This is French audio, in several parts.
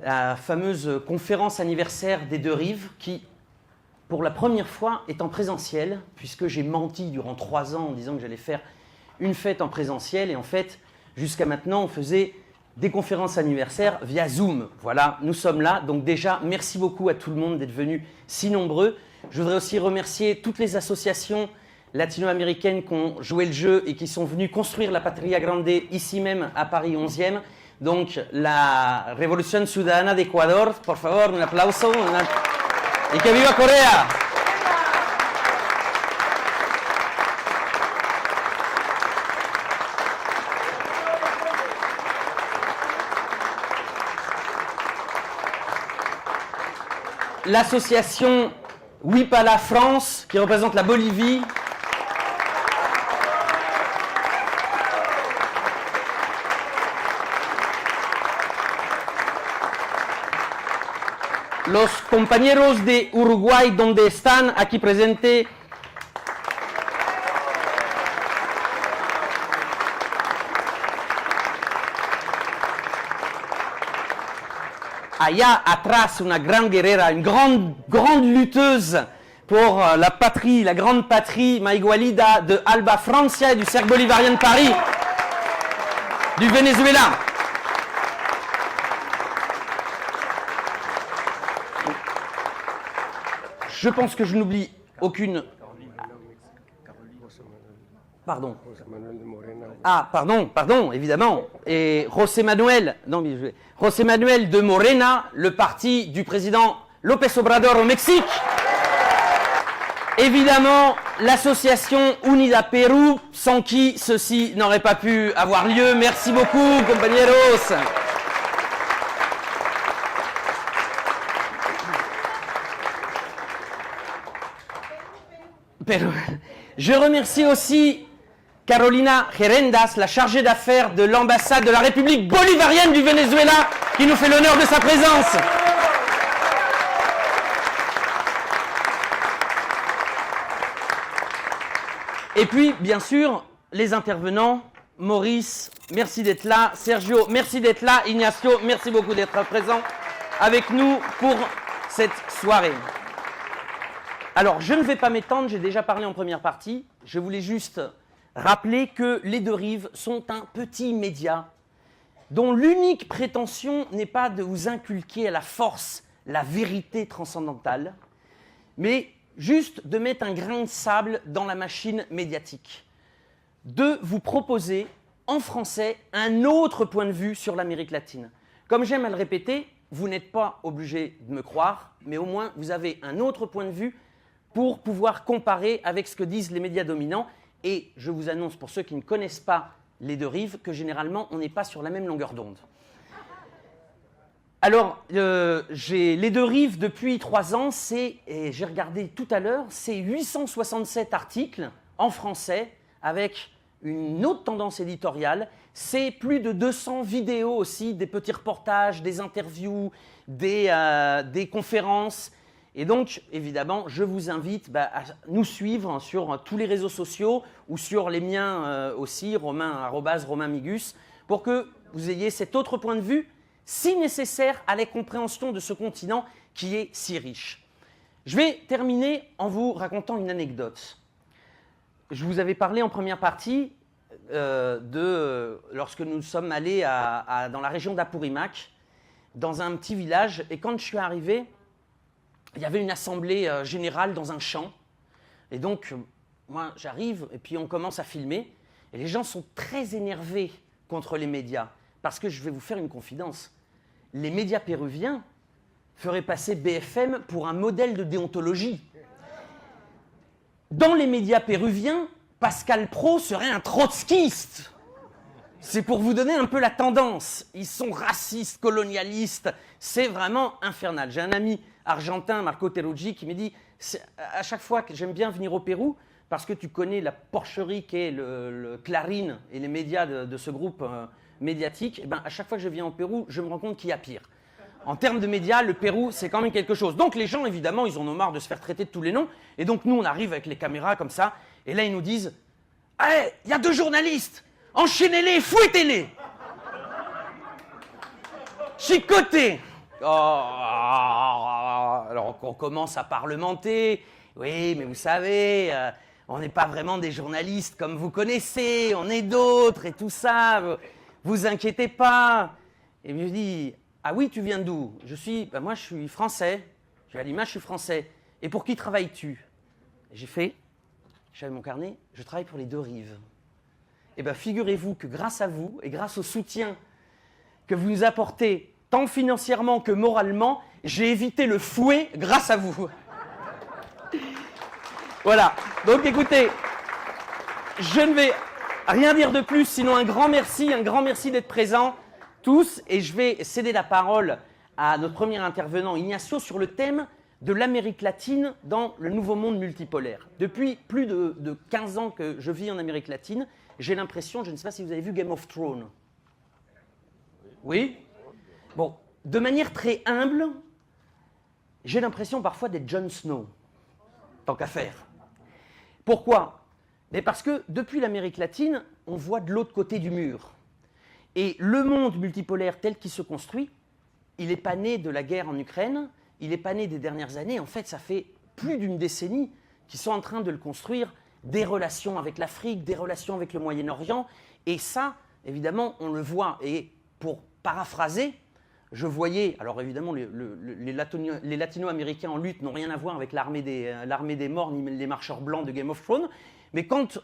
la fameuse conférence anniversaire des Deux Rives qui, pour la première fois, est en présentiel, puisque j'ai menti durant 3 ans en disant que j'allais faire une fête en présentiel. Et en fait, jusqu'à maintenant, on faisait des conférences anniversaires via Zoom. Voilà, nous sommes là. Donc déjà, merci beaucoup à tout le monde d'être venus si nombreux. Je voudrais aussi remercier toutes les associations latino-américaines qui ont joué le jeu et qui sont venues construire la Patria Grande ici même à Paris 11e. Donc la Revolución Ciudadana d'Ecuador, por favor, un aplauso. Et que viva Correa! L'association Wipala France, qui représente la Bolivie. Los compañeros de Uruguay, donde están aquí presentes. Allá atrás, una gran guerrera, une grande lutteuse pour la patrie, la grande patrie, Maigualida de Alba Francia et du Cercle Bolivarien de Paris, du Venezuela. Je pense que je n'oublie aucune. Pardon. Ah, pardon, évidemment. Et José Manuel de Morena, le parti du président López Obrador au Mexique. Évidemment, l'association Unida Perú, sans qui ceci n'aurait pas pu avoir lieu. Merci beaucoup, compañeros. Je remercie aussi Carolina Gerendas, la chargée d'affaires de l'ambassade de la République bolivarienne du Venezuela, qui nous fait l'honneur de sa présence. Et puis, bien sûr, les intervenants, Maurice, merci d'être là, Sergio, merci d'être là, Ignacio, merci beaucoup d'être présent avec nous pour cette soirée. Alors, je ne vais pas m'étendre, j'ai déjà parlé en première partie. Je voulais juste rappeler que les Deux Rives sont un petit média dont l'unique prétention n'est pas de vous inculquer à la force la vérité transcendantale, mais juste de mettre un grain de sable dans la machine médiatique, de vous proposer en français un autre point de vue sur l'Amérique latine. Comme j'aime à le répéter, vous n'êtes pas obligé de me croire, mais au moins vous avez un autre point de vue pour pouvoir comparer avec ce que disent les médias dominants. Et je vous annonce, pour ceux qui ne connaissent pas les Deux Rives, que généralement, on n'est pas sur la même longueur d'onde. Alors, j'ai les Deux Rives depuis 3 ans, et j'ai regardé tout à l'heure, c'est 867 articles en français, avec une autre tendance éditoriale. C'est plus de 200 vidéos aussi, des petits reportages, des interviews, des conférences. Et donc, évidemment, je vous invite à nous suivre sur tous les réseaux sociaux ou sur les miens aussi, @romainmigus, pour que vous ayez cet autre point de vue, si nécessaire, à la compréhension de ce continent qui est si riche. Je vais terminer en vous racontant une anecdote. Je vous avais parlé en première partie lorsque nous sommes allés dans la région d'Apurimac, dans un petit village, et quand je suis arrivé, il y avait une assemblée générale dans un champ. Et donc, moi, j'arrive et puis on commence à filmer. Et les gens sont très énervés contre les médias. Parce que je vais vous faire une confidence. Les médias péruviens feraient passer BFM pour un modèle de déontologie. Dans les médias péruviens, Pascal Praud serait un trotskiste. C'est pour vous donner un peu la tendance. Ils sont racistes, colonialistes. C'est vraiment infernal. J'ai un ami argentin, Marco Teruggi, qui me dit à chaque fois que j'aime bien venir au Pérou, parce que tu connais la porcherie qu'est le Clarín et les médias de ce groupe médiatique, et à chaque fois que je viens au Pérou, je me rends compte qu'il y a pire. En termes de médias, le Pérou, c'est quand même quelque chose. Donc les gens, évidemment, ils en ont marre de se faire traiter de tous les noms. Et donc nous, on arrive avec les caméras comme ça, et là, ils nous disent « Hey, il y a 2 journalistes, enchaînez-les, fouettez-les !» Chicoté. Alors qu'on commence à parlementer. Oui, mais vous savez, on n'est pas vraiment des journalistes comme vous connaissez, on est d'autres et tout ça. Vous inquiétez pas. Et je dis, ah oui, tu viens d'où? Moi, je suis français. Je lui ai dit, moi, je suis français. Et pour qui travailles-tu? J'avais mon carnet, je travaille pour les Deux Rives. Eh bien, figurez-vous que grâce à vous et grâce au soutien que vous nous apportez, tant financièrement que moralement, j'ai évité le fouet grâce à vous. Voilà. Donc, écoutez, je ne vais rien dire de plus, sinon un grand merci d'être présents tous. Et je vais céder la parole à notre premier intervenant, Ignacio, sur le thème de l'Amérique latine dans le nouveau monde multipolaire. Depuis plus de 15 ans que je vis en Amérique latine, j'ai l'impression, je ne sais pas si vous avez vu Game of Thrones. Oui? Bon, de manière très humble, j'ai l'impression parfois d'être Jon Snow, tant qu'à faire. Pourquoi? Mais parce que depuis l'Amérique latine, on voit de l'autre côté du mur. Et le monde multipolaire tel qu'il se construit, il n'est pas né de la guerre en Ukraine, il n'est pas né des dernières années. En fait, ça fait plus d'une décennie qu'ils sont en train de le construire, des relations avec l'Afrique, des relations avec le Moyen-Orient. Et ça, évidemment, on le voit. Et pour paraphraser, je voyais, alors évidemment, les latino-américains en lutte n'ont rien à voir avec l'armée des morts ni les marcheurs blancs de Game of Thrones. Mais quand,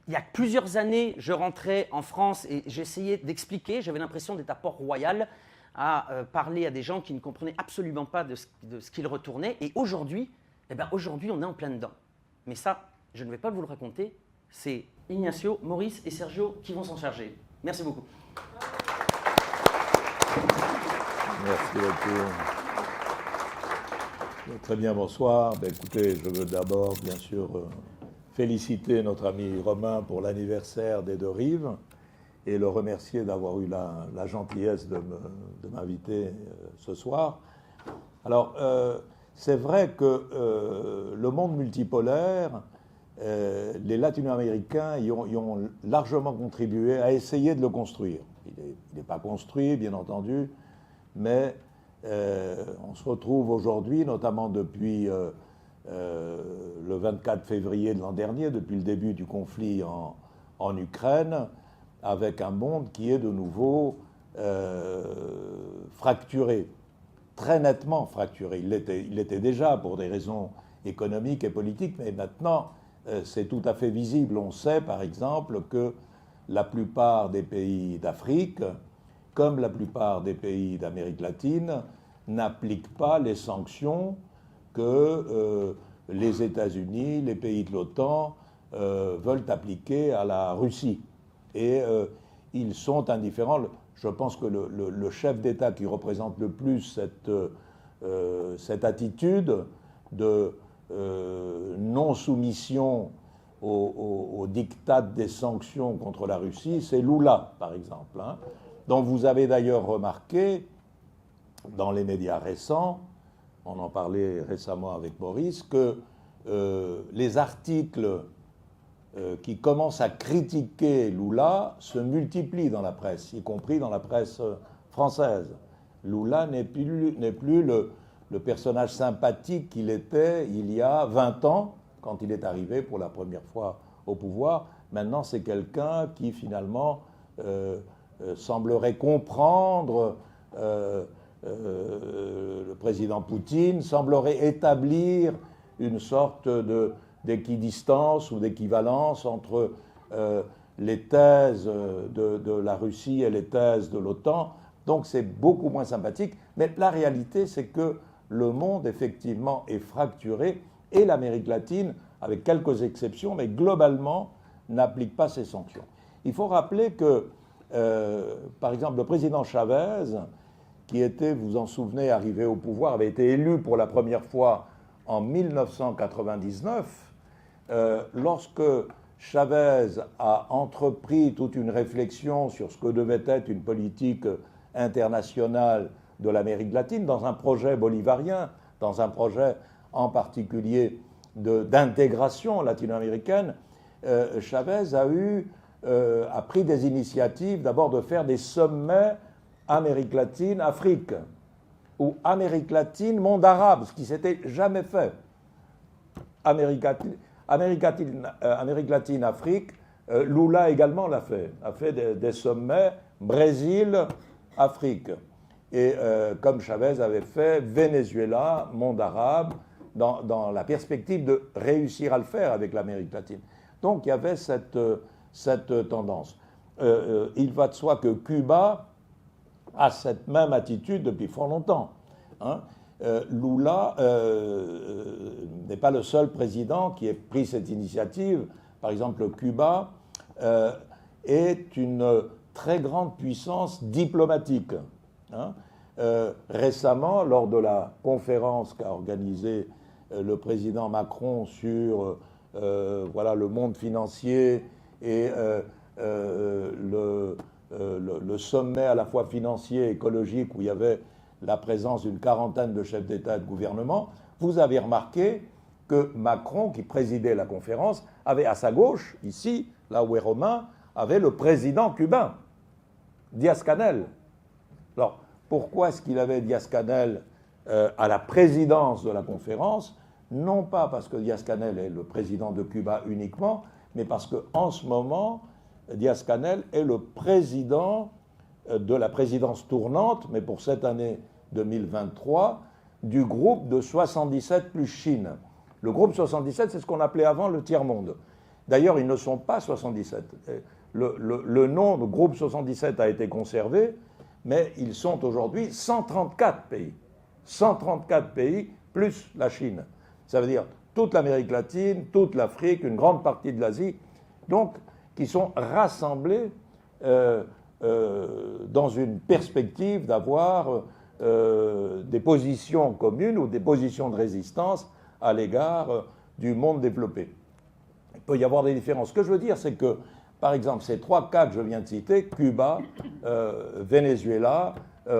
il y a plusieurs années, je rentrais en France et j'essayais d'expliquer, j'avais l'impression d'être à Port-Royal, à parler à des gens qui ne comprenaient absolument pas de ce qu'ils retournaient. Et aujourd'hui, aujourd'hui, on est en plein dedans. Mais ça, je ne vais pas vous le raconter. C'est Ignacio, Maurice et Sergio qui vont s'en charger. Merci beaucoup. Merci beaucoup. Très bien, bonsoir. Écoutez, je veux d'abord, bien sûr, féliciter notre ami Romain pour l'anniversaire des Deux Rives et le remercier d'avoir eu la gentillesse de m'inviter ce soir. Alors, c'est vrai que le monde multipolaire, les Latino-Américains y ont largement contribué à essayer de le construire. Il n'est pas construit, bien entendu, mais on se retrouve aujourd'hui, notamment depuis le 24 février de l'an dernier, depuis le début du conflit en Ukraine, avec un monde qui est de nouveau fracturé, très nettement fracturé. Il l'était déjà pour des raisons économiques et politiques, mais maintenant c'est tout à fait visible. On sait par exemple que la plupart des pays d'Afrique, comme la plupart des pays d'Amérique latine, n'appliquent pas les sanctions que les États-Unis, les pays de l'OTAN veulent appliquer à la Russie. Et ils sont indifférents. Je pense que le chef d'État qui représente le plus cette attitude de non-soumission au diktat des sanctions contre la Russie, c'est Lula, par exemple, hein, dont vous avez d'ailleurs remarqué dans les médias récents, on en parlait récemment avec Maurice, que les articles qui commencent à critiquer Lula se multiplient dans la presse, y compris dans la presse française. Lula n'est plus le personnage sympathique qu'il était il y a 20 ans, quand il est arrivé pour la première fois au pouvoir. Maintenant, c'est quelqu'un qui, finalement, semblerait comprendre le président Poutine, semblerait établir une sorte d'équidistance ou d'équivalence entre les thèses de la Russie et les thèses de l'OTAN. Donc c'est beaucoup moins sympathique. Mais la réalité, c'est que le monde, effectivement, est fracturé et l'Amérique latine, avec quelques exceptions, mais globalement, n'applique pas ces sanctions. Il faut rappeler que, par exemple, le président Chavez, qui était, vous vous en souvenez, arrivé au pouvoir, avait été élu pour la première fois en 1999, lorsque Chavez a entrepris toute une réflexion sur ce que devait être une politique internationale de l'Amérique latine, dans un projet bolivarien, dans un projet en particulier d'intégration latino-américaine, Chavez a pris des initiatives, d'abord de faire des sommets Amérique latine-Afrique. ou Amérique latine, monde arabe, ce qui s'était jamais fait. Amérique latine, Afrique, Lula également l'a fait. A fait des sommets Brésil, Afrique. Et comme Chavez avait fait Venezuela, monde arabe, dans la perspective de réussir à le faire avec l'Amérique latine. Donc il y avait cette tendance. Il va de soi que Cuba a cette même attitude depuis fort longtemps. Hein. Lula n'est pas le seul président qui ait pris cette initiative. Par exemple, Cuba est une très grande puissance diplomatique. Hein. Récemment, lors de la conférence qu'a organisée le président Macron sur le monde financier et le sommet à la fois financier et écologique où il y avait la présence d'une quarantaine de chefs d'État et de gouvernement, vous avez remarqué que Macron, qui présidait la conférence, avait à sa gauche, ici, là où est Romain, avait le président cubain, Díaz-Canel. Alors, pourquoi est-ce qu'il avait Díaz-Canel à la présidence de la conférence? Non pas parce que Díaz-Canel est le président de Cuba uniquement, mais parce qu'en ce moment, Díaz-Canel est le président de la présidence tournante, mais pour cette année 2023, du groupe de 77 plus Chine. Le groupe 77, c'est ce qu'on appelait avant le tiers-monde. D'ailleurs, ils ne sont pas 77. Le nom de groupe 77 a été conservé, mais ils sont aujourd'hui 134 pays. 134 pays plus la Chine. Ça veut dire toute l'Amérique latine, toute l'Afrique, une grande partie de l'Asie, donc qui sont rassemblés dans une perspective d'avoir des positions communes ou des positions de résistance à l'égard du monde développé. Il peut y avoir des différences. Ce que je veux dire, c'est que, par exemple, ces trois cas que je viens de citer, Cuba, Venezuela,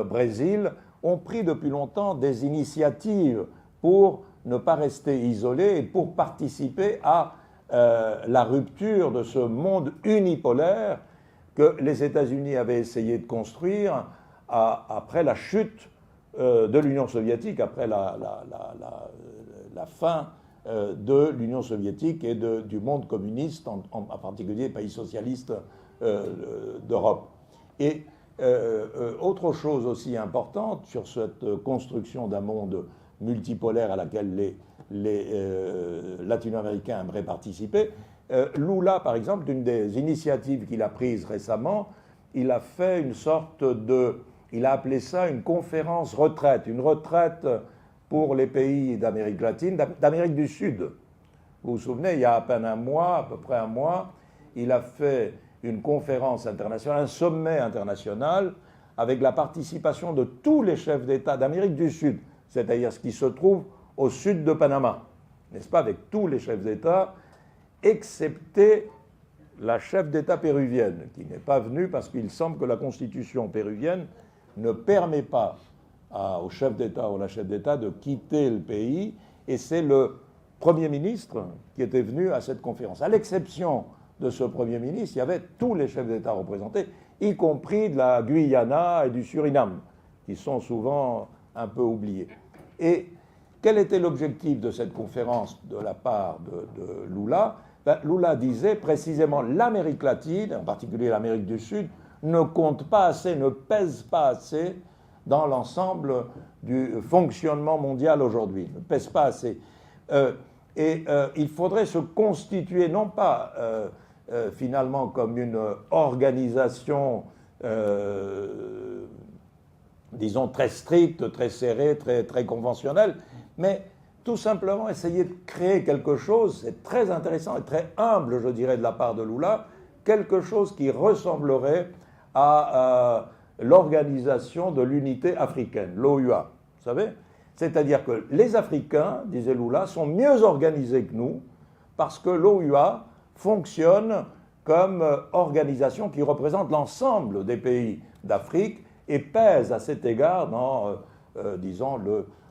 Brésil, ont pris depuis longtemps des initiatives pour ne pas rester isolés et pour participer à la rupture de ce monde unipolaire que les États-Unis avaient essayé de construire après la chute de l'Union soviétique, après la fin de l'Union soviétique et du monde communiste, en particulier les pays socialistes d'Europe. Et autre chose aussi importante sur cette construction d'un monde multipolaire à laquelle les latino-américains aimeraient participer, Lula, par exemple, d'une des initiatives qu'il a prises récemment, il a fait une sorte il a appelé ça une conférence retraite, une retraite pour les pays d'Amérique latine, d'Amérique du Sud. Vous vous souvenez, il y a à peine un mois, à peu près un mois, il a fait une conférence internationale, un sommet international, avec la participation de tous les chefs d'État d'Amérique du Sud, c'est-à-dire ce qui se trouve au sud de Panama, n'est-ce pas, avec tous les chefs d'État, excepté la chef d'État péruvienne, qui n'est pas venue parce qu'il semble que la constitution péruvienne ne permet pas au chef d'État ou à la chef d'État de quitter le pays, et c'est le Premier ministre qui était venu à cette conférence. À l'exception de ce Premier ministre, il y avait tous les chefs d'État représentés, y compris de la Guyana et du Suriname, qui sont souvent un peu oubliés. Et quel était l'objectif de cette conférence de la part de Lula? Lula disait précisément l'Amérique latine, en particulier l'Amérique du Sud, ne compte pas assez, ne pèse pas assez dans l'ensemble du fonctionnement mondial aujourd'hui, ne pèse pas assez. Il faudrait se constituer, non pas finalement comme une organisation, disons, très stricte, très serrée, très conventionnelle, mais tout simplement essayer de créer quelque chose, c'est très intéressant et très humble, je dirais, de la part de Lula, quelque chose qui ressemblerait à l'organisation de l'unité africaine, l'OUA, vous savez? C'est-à-dire que les Africains, disait Lula, sont mieux organisés que nous parce que l'OUA fonctionne comme organisation qui représente l'ensemble des pays d'Afrique et pèse à cet égard dans, disons,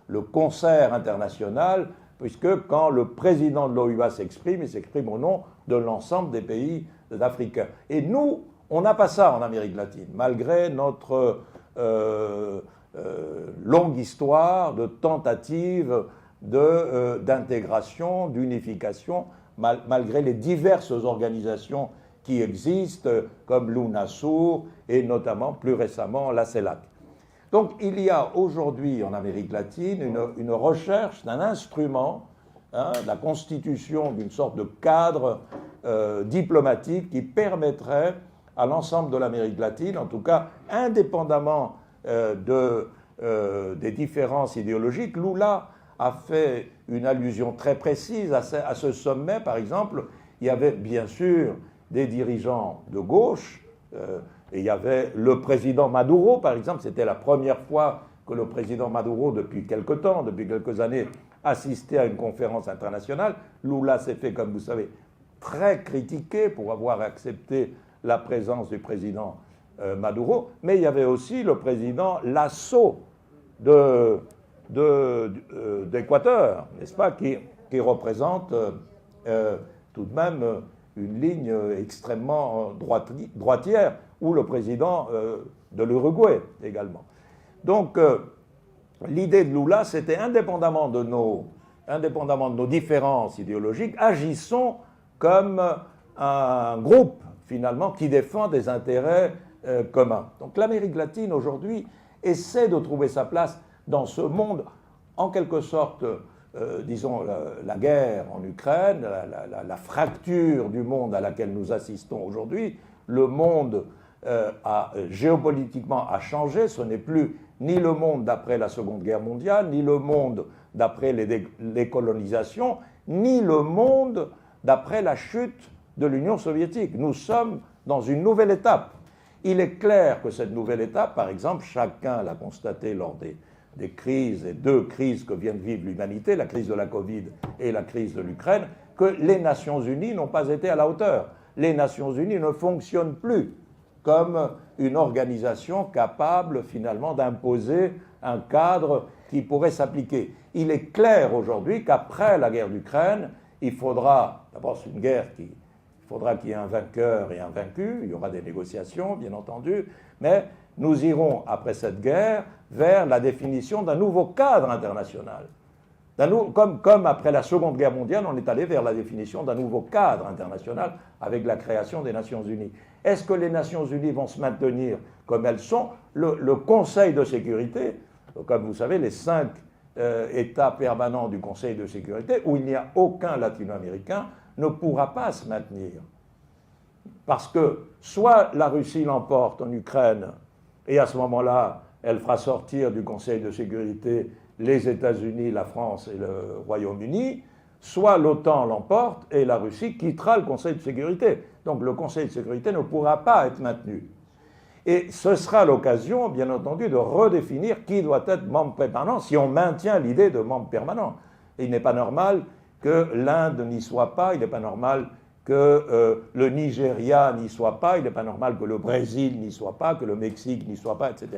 le concert international, puisque quand le président de l'OUA s'exprime, il s'exprime au nom de l'ensemble des pays africains. Et nous, on n'a pas ça en Amérique latine, malgré notre longue histoire de tentatives d'intégration, d'unification, malgré les diverses organisations qui existent, comme l'UNASUR et notamment plus récemment la CELAC. Donc il y a aujourd'hui en Amérique latine une recherche d'un instrument, la constitution d'une sorte de cadre diplomatique qui permettrait à l'ensemble de l'Amérique latine, en tout cas indépendamment des différences idéologiques. Lula a fait une allusion très précise à ce sommet. Par exemple, il y avait bien sûr des dirigeants de gauche, et il y avait le président Maduro, par exemple. C'était la première fois que le président Maduro, depuis quelque temps, depuis quelques années, assistait à une conférence internationale. Lula s'est fait, comme vous savez, très critiqué pour avoir accepté la présence du président Maduro, mais il y avait aussi le président Lasso d'Équateur, n'est-ce pas, qui représente tout de même une ligne extrêmement droitière, ou le président de l'Uruguay également. Donc, l'idée de Lula, c'était indépendamment de nos différences idéologiques, agissons comme un groupe, finalement, qui défend des intérêts communs. Donc l'Amérique latine, aujourd'hui, essaie de trouver sa place dans ce monde, en quelque sorte, disons, la guerre en Ukraine, la fracture du monde à laquelle nous assistons aujourd'hui. Le monde géopolitiquement a changé. Ce n'est plus ni le monde d'après la Seconde Guerre mondiale, ni le monde d'après les colonisations, ni le monde d'après la chute de l'Union soviétique. Nous sommes dans une nouvelle étape. Il est clair que cette nouvelle étape, par exemple, chacun l'a constaté lors des crises, et deux crises que vient de vivre l'humanité, la crise de la Covid et la crise de l'Ukraine, que les Nations Unies n'ont pas été à la hauteur. Les Nations Unies ne fonctionnent plus comme une organisation capable finalement d'imposer un cadre qui pourrait s'appliquer. Il est clair aujourd'hui qu'après la guerre d'Ukraine, il faudra, d'abord c'est une guerre il faudra qu'il y ait un vainqueur et un vaincu, il y aura des négociations bien entendu, mais nous irons après cette guerre vers la définition d'un nouveau cadre international. Comme après la Seconde Guerre mondiale, on est allé vers la définition d'un nouveau cadre international avec la création des Nations Unies. Est-ce que les Nations Unies vont se maintenir comme elles sont? Le Conseil de sécurité, comme vous savez, les 5 États permanents du Conseil de sécurité, où il n'y a aucun latino-américain, ne pourra pas se maintenir. Parce que soit la Russie l'emporte en Ukraine, et à ce moment-là, elle fera sortir du Conseil de sécurité les États-Unis, la France et le Royaume-Uni, soit l'OTAN l'emporte et la Russie quittera le Conseil de sécurité. Donc le Conseil de sécurité ne pourra pas être maintenu. Et ce sera l'occasion, bien entendu, de redéfinir qui doit être membre permanent si on maintient l'idée de membre permanent. Et il n'est pas normal que l'Inde n'y soit pas, il n'est pas normal que le Nigeria n'y soit pas, il n'est pas normal que le Brésil n'y soit pas, que le Mexique n'y soit pas, etc.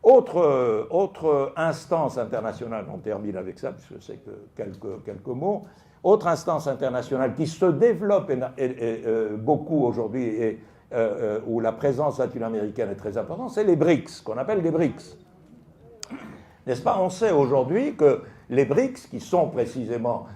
Autre instance internationale, on termine avec ça, puisque c'est que quelques mots, autre instance internationale qui se développe beaucoup aujourd'hui et où la présence latino-américaine est très importante, c'est les BRICS, qu'on appelle les BRICS. N'est-ce pas? On sait aujourd'hui que les BRICS, qui sont précisément,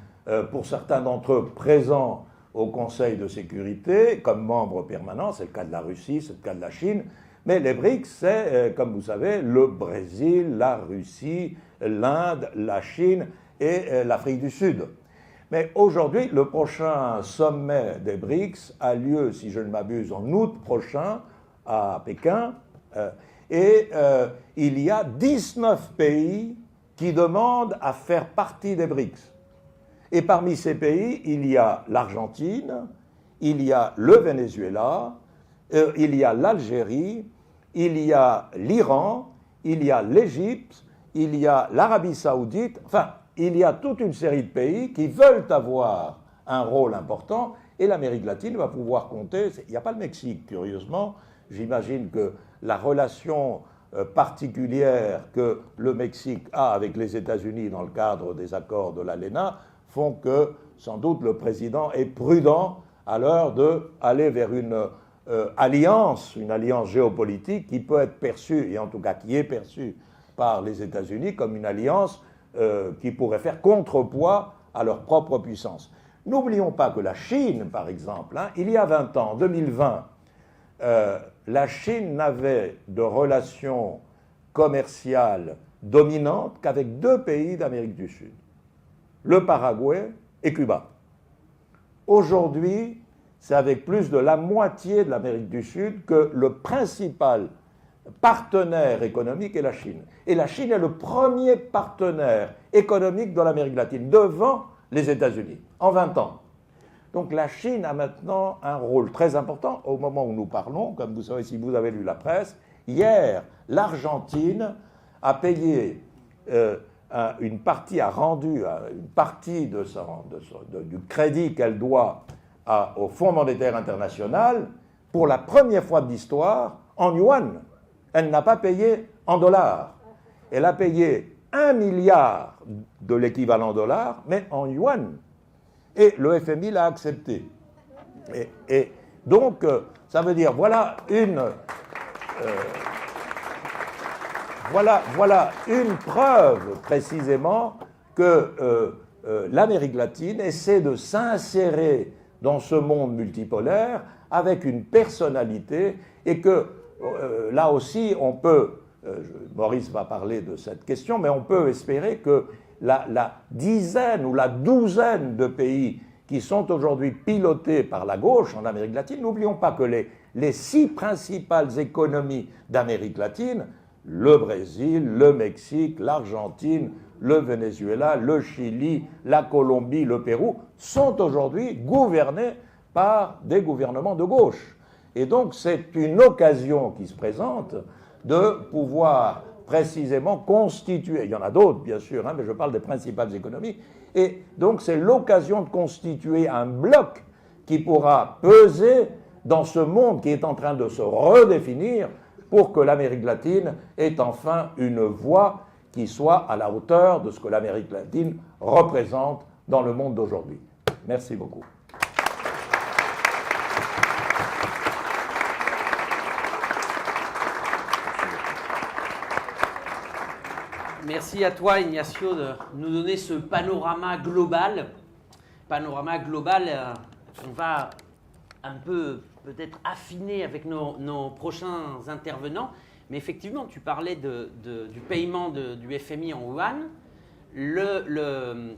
pour certains d'entre eux, présents au Conseil de sécurité comme membres permanents, c'est le cas de la Russie, c'est le cas de la Chine, mais les BRICS, c'est, comme vous savez, le Brésil, la Russie, l'Inde, la Chine et l'Afrique du Sud. Mais aujourd'hui, le prochain sommet des BRICS a lieu, si je ne m'abuse, en août prochain à Pékin, et il y a 19 pays qui demandent à faire partie des BRICS. Et parmi ces pays, il y a l'Argentine, il y a le Venezuela, il y a l'Algérie, il y a l'Iran, il y a l'Égypte, il y a l'Arabie Saoudite, enfin, il y a toute une série de pays qui veulent avoir un rôle important et l'Amérique latine va pouvoir compter. Il n'y a pas le Mexique, curieusement. J'imagine que la relation particulière que le Mexique a avec les États-Unis dans le cadre des accords de l'ALENA font que, sans doute, le président est prudent à l'heure d'aller vers une alliance géopolitique qui peut être perçue, et en tout cas qui est perçue par les États-Unis comme une alliance qui pourrait faire contrepoids à leur propre puissance. N'oublions pas que la Chine, par exemple, il y a 20 ans, en 2020, la Chine n'avait de relations commerciales dominantes qu'avec 2 pays d'Amérique du Sud, le Paraguay et Cuba. Aujourd'hui, c'est avec plus de la moitié de l'Amérique du Sud que le principal partenaire économique est la Chine. Et la Chine est le premier partenaire économique de l'Amérique latine, devant les États-Unis, en 20 ans. Donc la Chine a maintenant un rôle très important au moment où nous parlons. Comme vous savez, si vous avez lu la presse, hier, l'Argentine a payé une partie, a rendu une partie du crédit qu'elle doit au Fonds monétaire international pour la première fois de l'histoire en yuan. Elle n'a pas payé en dollars. Elle a payé 1 milliard de l'équivalent dollar, mais en yuan. Et le FMI l'a accepté. Et donc, ça veut dire, voilà une preuve précisément que l'Amérique latine essaie de s'insérer dans ce monde multipolaire avec une personnalité et que là aussi on peut, Maurice va parler de cette question, mais on peut espérer que la dizaine ou la douzaine de pays qui sont aujourd'hui pilotés par la gauche en Amérique latine, n'oublions pas que les 6 principales économies d'Amérique latine, le Brésil, le Mexique, l'Argentine, le Venezuela, le Chili, la Colombie, le Pérou, sont aujourd'hui gouvernés par des gouvernements de gauche. Et donc c'est une occasion qui se présente de pouvoir précisément constituer, il y en a d'autres bien sûr, mais je parle des principales économies, et donc c'est l'occasion de constituer un bloc qui pourra peser dans ce monde qui est en train de se redéfinir pour que l'Amérique latine ait enfin une voix qui soit à la hauteur de ce que l'Amérique latine représente dans le monde d'aujourd'hui. Merci beaucoup. Merci à toi, Ignacio, de nous donner ce panorama global. On va un peu peut-être affiner avec nos prochains intervenants. Mais effectivement, tu parlais du paiement du FMI en yuan.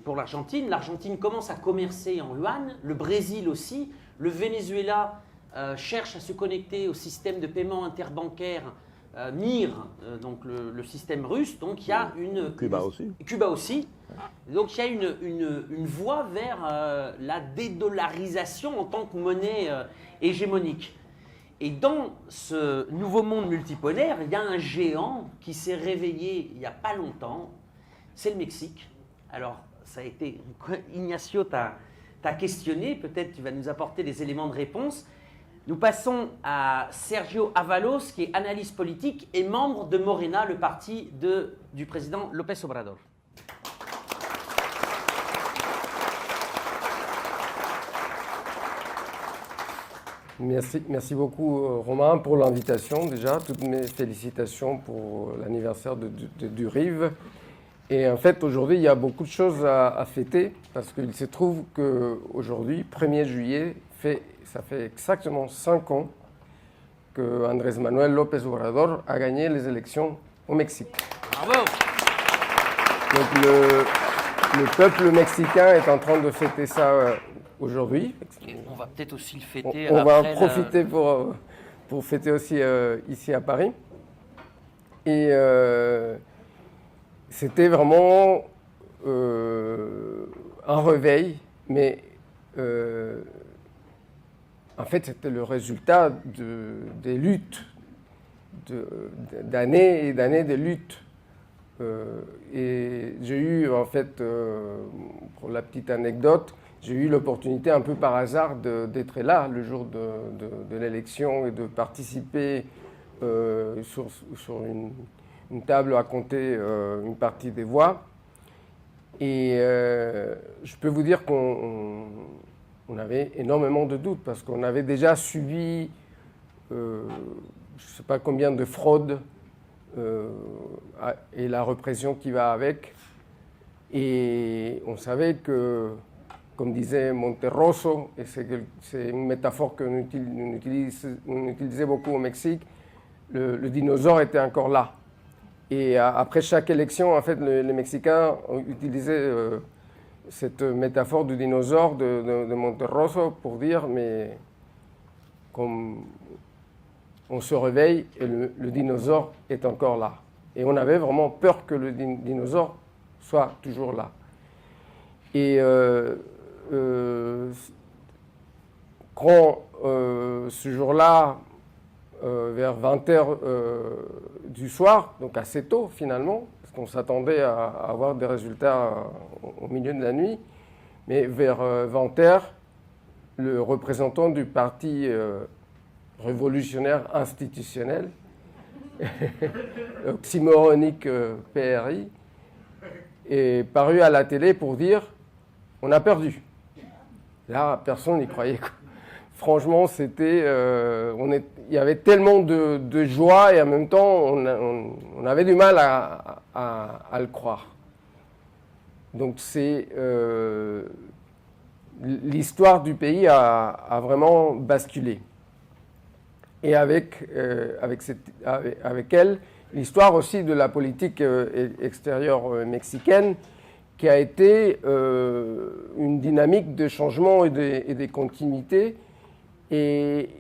Pour l'Argentine, l'Argentine commence à commercer en yuan, le Brésil aussi, le Venezuela cherche à se connecter au système de paiement interbancaire MIR, donc le système russe. Donc il y a Cuba aussi. Cuba aussi. Donc il y a une voie vers la dédollarisation en tant que monnaie hégémonique. Et dans ce nouveau monde multipolaire, il y a un géant qui s'est réveillé il n'y a pas longtemps, c'est le Mexique. Alors, ça a été, Ignacio t'a questionné, peut-être tu vas nous apporter des éléments de réponse. Nous passons à Sergio Avalos, qui est analyste politique et membre de Morena, le parti du président López Obrador. Merci beaucoup Romain pour l'invitation déjà, toutes mes félicitations pour l'anniversaire du RIV. Et en fait aujourd'hui il y a beaucoup de choses à fêter parce qu'il se trouve qu'aujourd'hui, 1er juillet, ça fait exactement 5 ans que Andrés Manuel López Obrador a gagné les élections au Mexique. Bravo! Donc le peuple mexicain est en train de fêter ça aujourd'hui. On va peut-être aussi le fêter. On va en profiter pour fêter aussi ici à Paris. Et c'était vraiment un réveil, mais en fait c'était le résultat des luttes, d'années et d'années de luttes. Et j'ai eu en fait, pour la petite anecdote, j'ai eu l'opportunité un peu par hasard d'être là le jour de l'élection et de participer sur une table à compter une partie des voix. Et je peux vous dire qu'on avait énormément de doutes parce qu'on avait déjà subi je ne sais pas combien de fraudes et la répression qui va avec. Et on savait que, comme disait Monterroso, et c'est une métaphore que on utilisait beaucoup au Mexique, le dinosaure était encore là. Et après chaque élection, en fait, les Mexicains ont utilisé cette métaphore du dinosaure de Monterroso pour dire, mais comme on se réveille et le dinosaure est encore là. Et on avait vraiment peur que le dinosaure soit toujours là. Et quand ce jour-là, vers 20h du soir, donc assez tôt finalement, parce qu'on s'attendait à avoir des résultats au milieu de la nuit, mais vers 20h, le représentant du parti révolutionnaire institutionnel, oxymoronique PRI, est paru à la télé pour dire « on a perdu ». Là, personne n'y croyait, quoi. Franchement, c'était, il y avait tellement de joie et en même temps, on avait du mal à le croire. Donc, l'histoire du pays a vraiment basculé. Et avec elle, l'histoire aussi de la politique extérieure mexicaine, qui a été une dynamique de changement et de continuité, et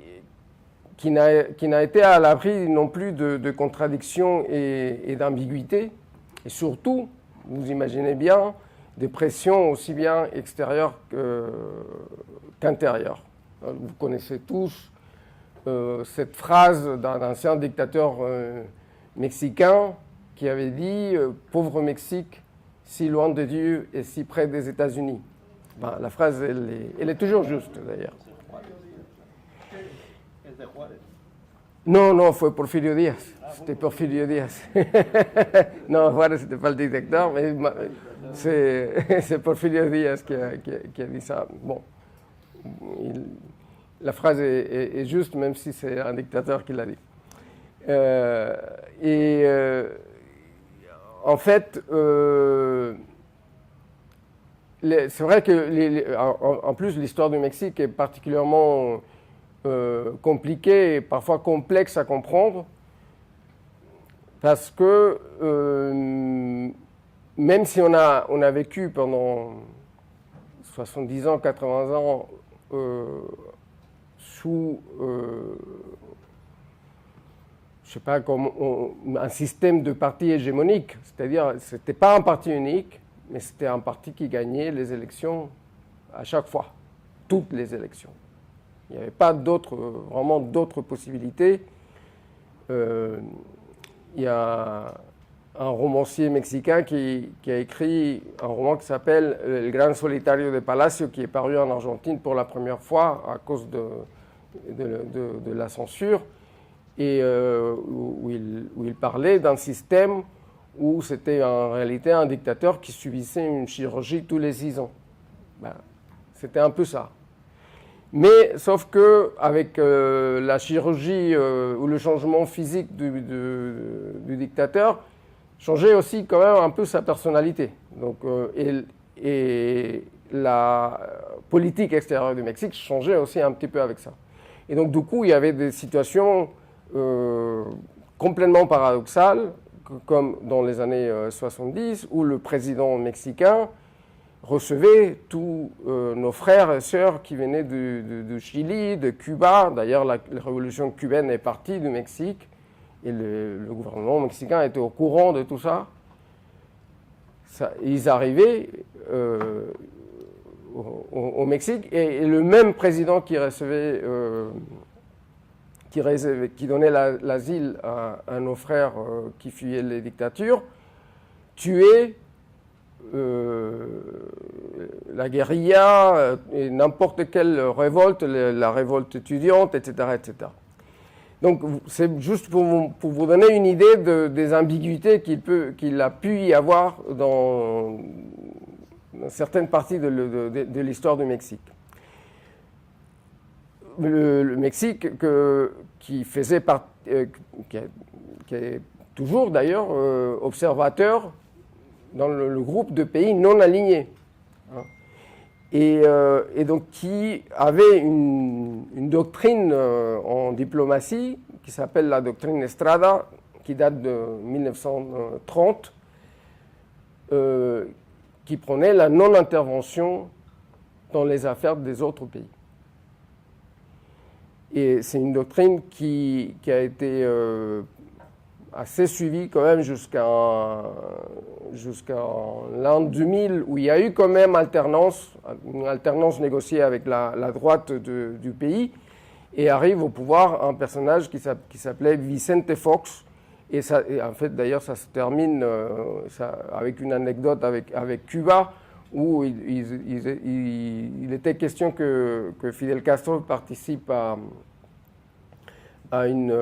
qui n'a été à l'abri non plus de contradictions et d'ambiguïtés, et surtout, vous imaginez bien, des pressions aussi bien extérieures qu'intérieures. Vous connaissez tous cette phrase d'un ancien dictateur mexicain qui avait dit « Pauvre Mexique, si loin de Dieu et si près des États-Unis ». Ben, la phrase, elle est toujours juste d'ailleurs. Non, fue Porfirio Díaz. C'était Porfirio Díaz. Non, Juárez, c'était pas le dictateur, mais c'est Porfirio Díaz qui a dit ça. Bon, la phrase est juste, même si c'est un dictateur qui l'a dit. En fait, c'est vrai que, en plus, l'histoire du Mexique est particulièrement compliquée et parfois complexe à comprendre, parce que même si on a vécu pendant 70 ans, 80 ans sous je sais pas, comme un système de parti hégémonique, c'est-à-dire ce n'était pas un parti unique, mais c'était un parti qui gagnait les élections à chaque fois, toutes les élections. Il n'y avait pas vraiment d'autres possibilités. Il y a un romancier mexicain qui a écrit un roman qui s'appelle El Gran Solitario de Palacio, qui est paru en Argentine pour la première fois à cause de la censure, et où il parlait d'un système où c'était en réalité un dictateur qui subissait une chirurgie tous les 6 ans. Ben, c'était un peu ça. Mais sauf que avec la chirurgie ou le changement physique du dictateur, changeait aussi quand même un peu sa personnalité. Donc, et la politique extérieure du Mexique changeait aussi un petit peu avec ça. Et donc du coup, il y avait des situations complètement paradoxales, comme dans les années 70, où le président mexicain recevait tous nos frères et sœurs qui venaient du Chili, de Cuba. D'ailleurs, la révolution cubaine est partie du Mexique et le gouvernement mexicain était au courant de tout ça. Ils arrivaient au Mexique et le même président qui donnait l'asile à nos frères qui fuyaient les dictatures, tuait la guérilla, et n'importe quelle révolte, la révolte étudiante, etc., etc. Donc c'est juste pour vous donner une idée des ambiguïtés qu'il a pu y avoir dans certaines parties de l'histoire du Mexique. Le Mexique qui faisait qui est toujours d'ailleurs observateur dans le groupe de pays non alignés. Hein. Et donc qui avait une doctrine en diplomatie qui s'appelle la doctrine Estrada, qui date de 1930, qui prenait la non-intervention dans les affaires des autres pays. Et c'est une doctrine qui a été assez suivie quand même jusqu'à l'an 2000, où il y a eu quand même une alternance négociée avec la droite du pays, et arrive au pouvoir un personnage qui s'appelait Vicente Fox. Et en fait, d'ailleurs, ça se termine avec une anecdote avec Cuba, où il était question que Fidel Castro participe à une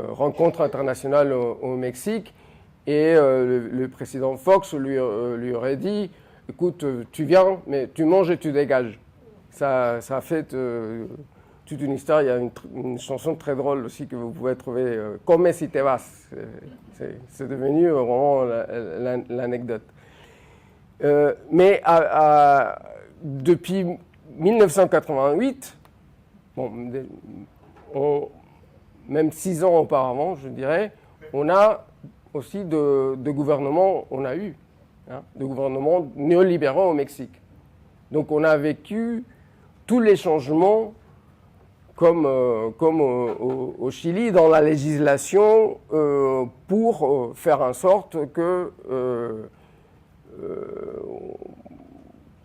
rencontre internationale au Mexique, et le président Fox lui aurait dit « Écoute, tu viens, mais tu manges et tu dégages ». Ça a fait toute une histoire. Il y a une chanson très drôle aussi que vous pouvez trouver, « Come si te vas ». C'est devenu vraiment l'anecdote. Mais depuis 1988, même 6 ans auparavant, je dirais, on a aussi de gouvernements, de gouvernements néolibéraux au Mexique. Donc on a vécu tous les changements comme au Chili dans la législation pour faire en sorte que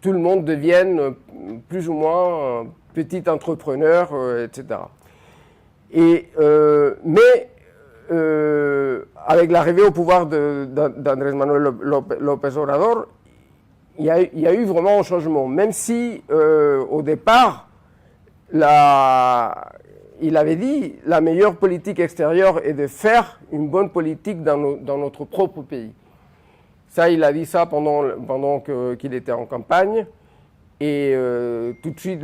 tout le monde devienne plus ou moins petit entrepreneur, etc. Mais avec l'arrivée au pouvoir d'Andrés Manuel López Obrador, il y a eu vraiment un changement. Même si au départ, il avait dit la meilleure politique extérieure est de faire une bonne politique dans notre propre pays. Ça, il a dit ça pendant qu'il était en campagne. Et tout de suite,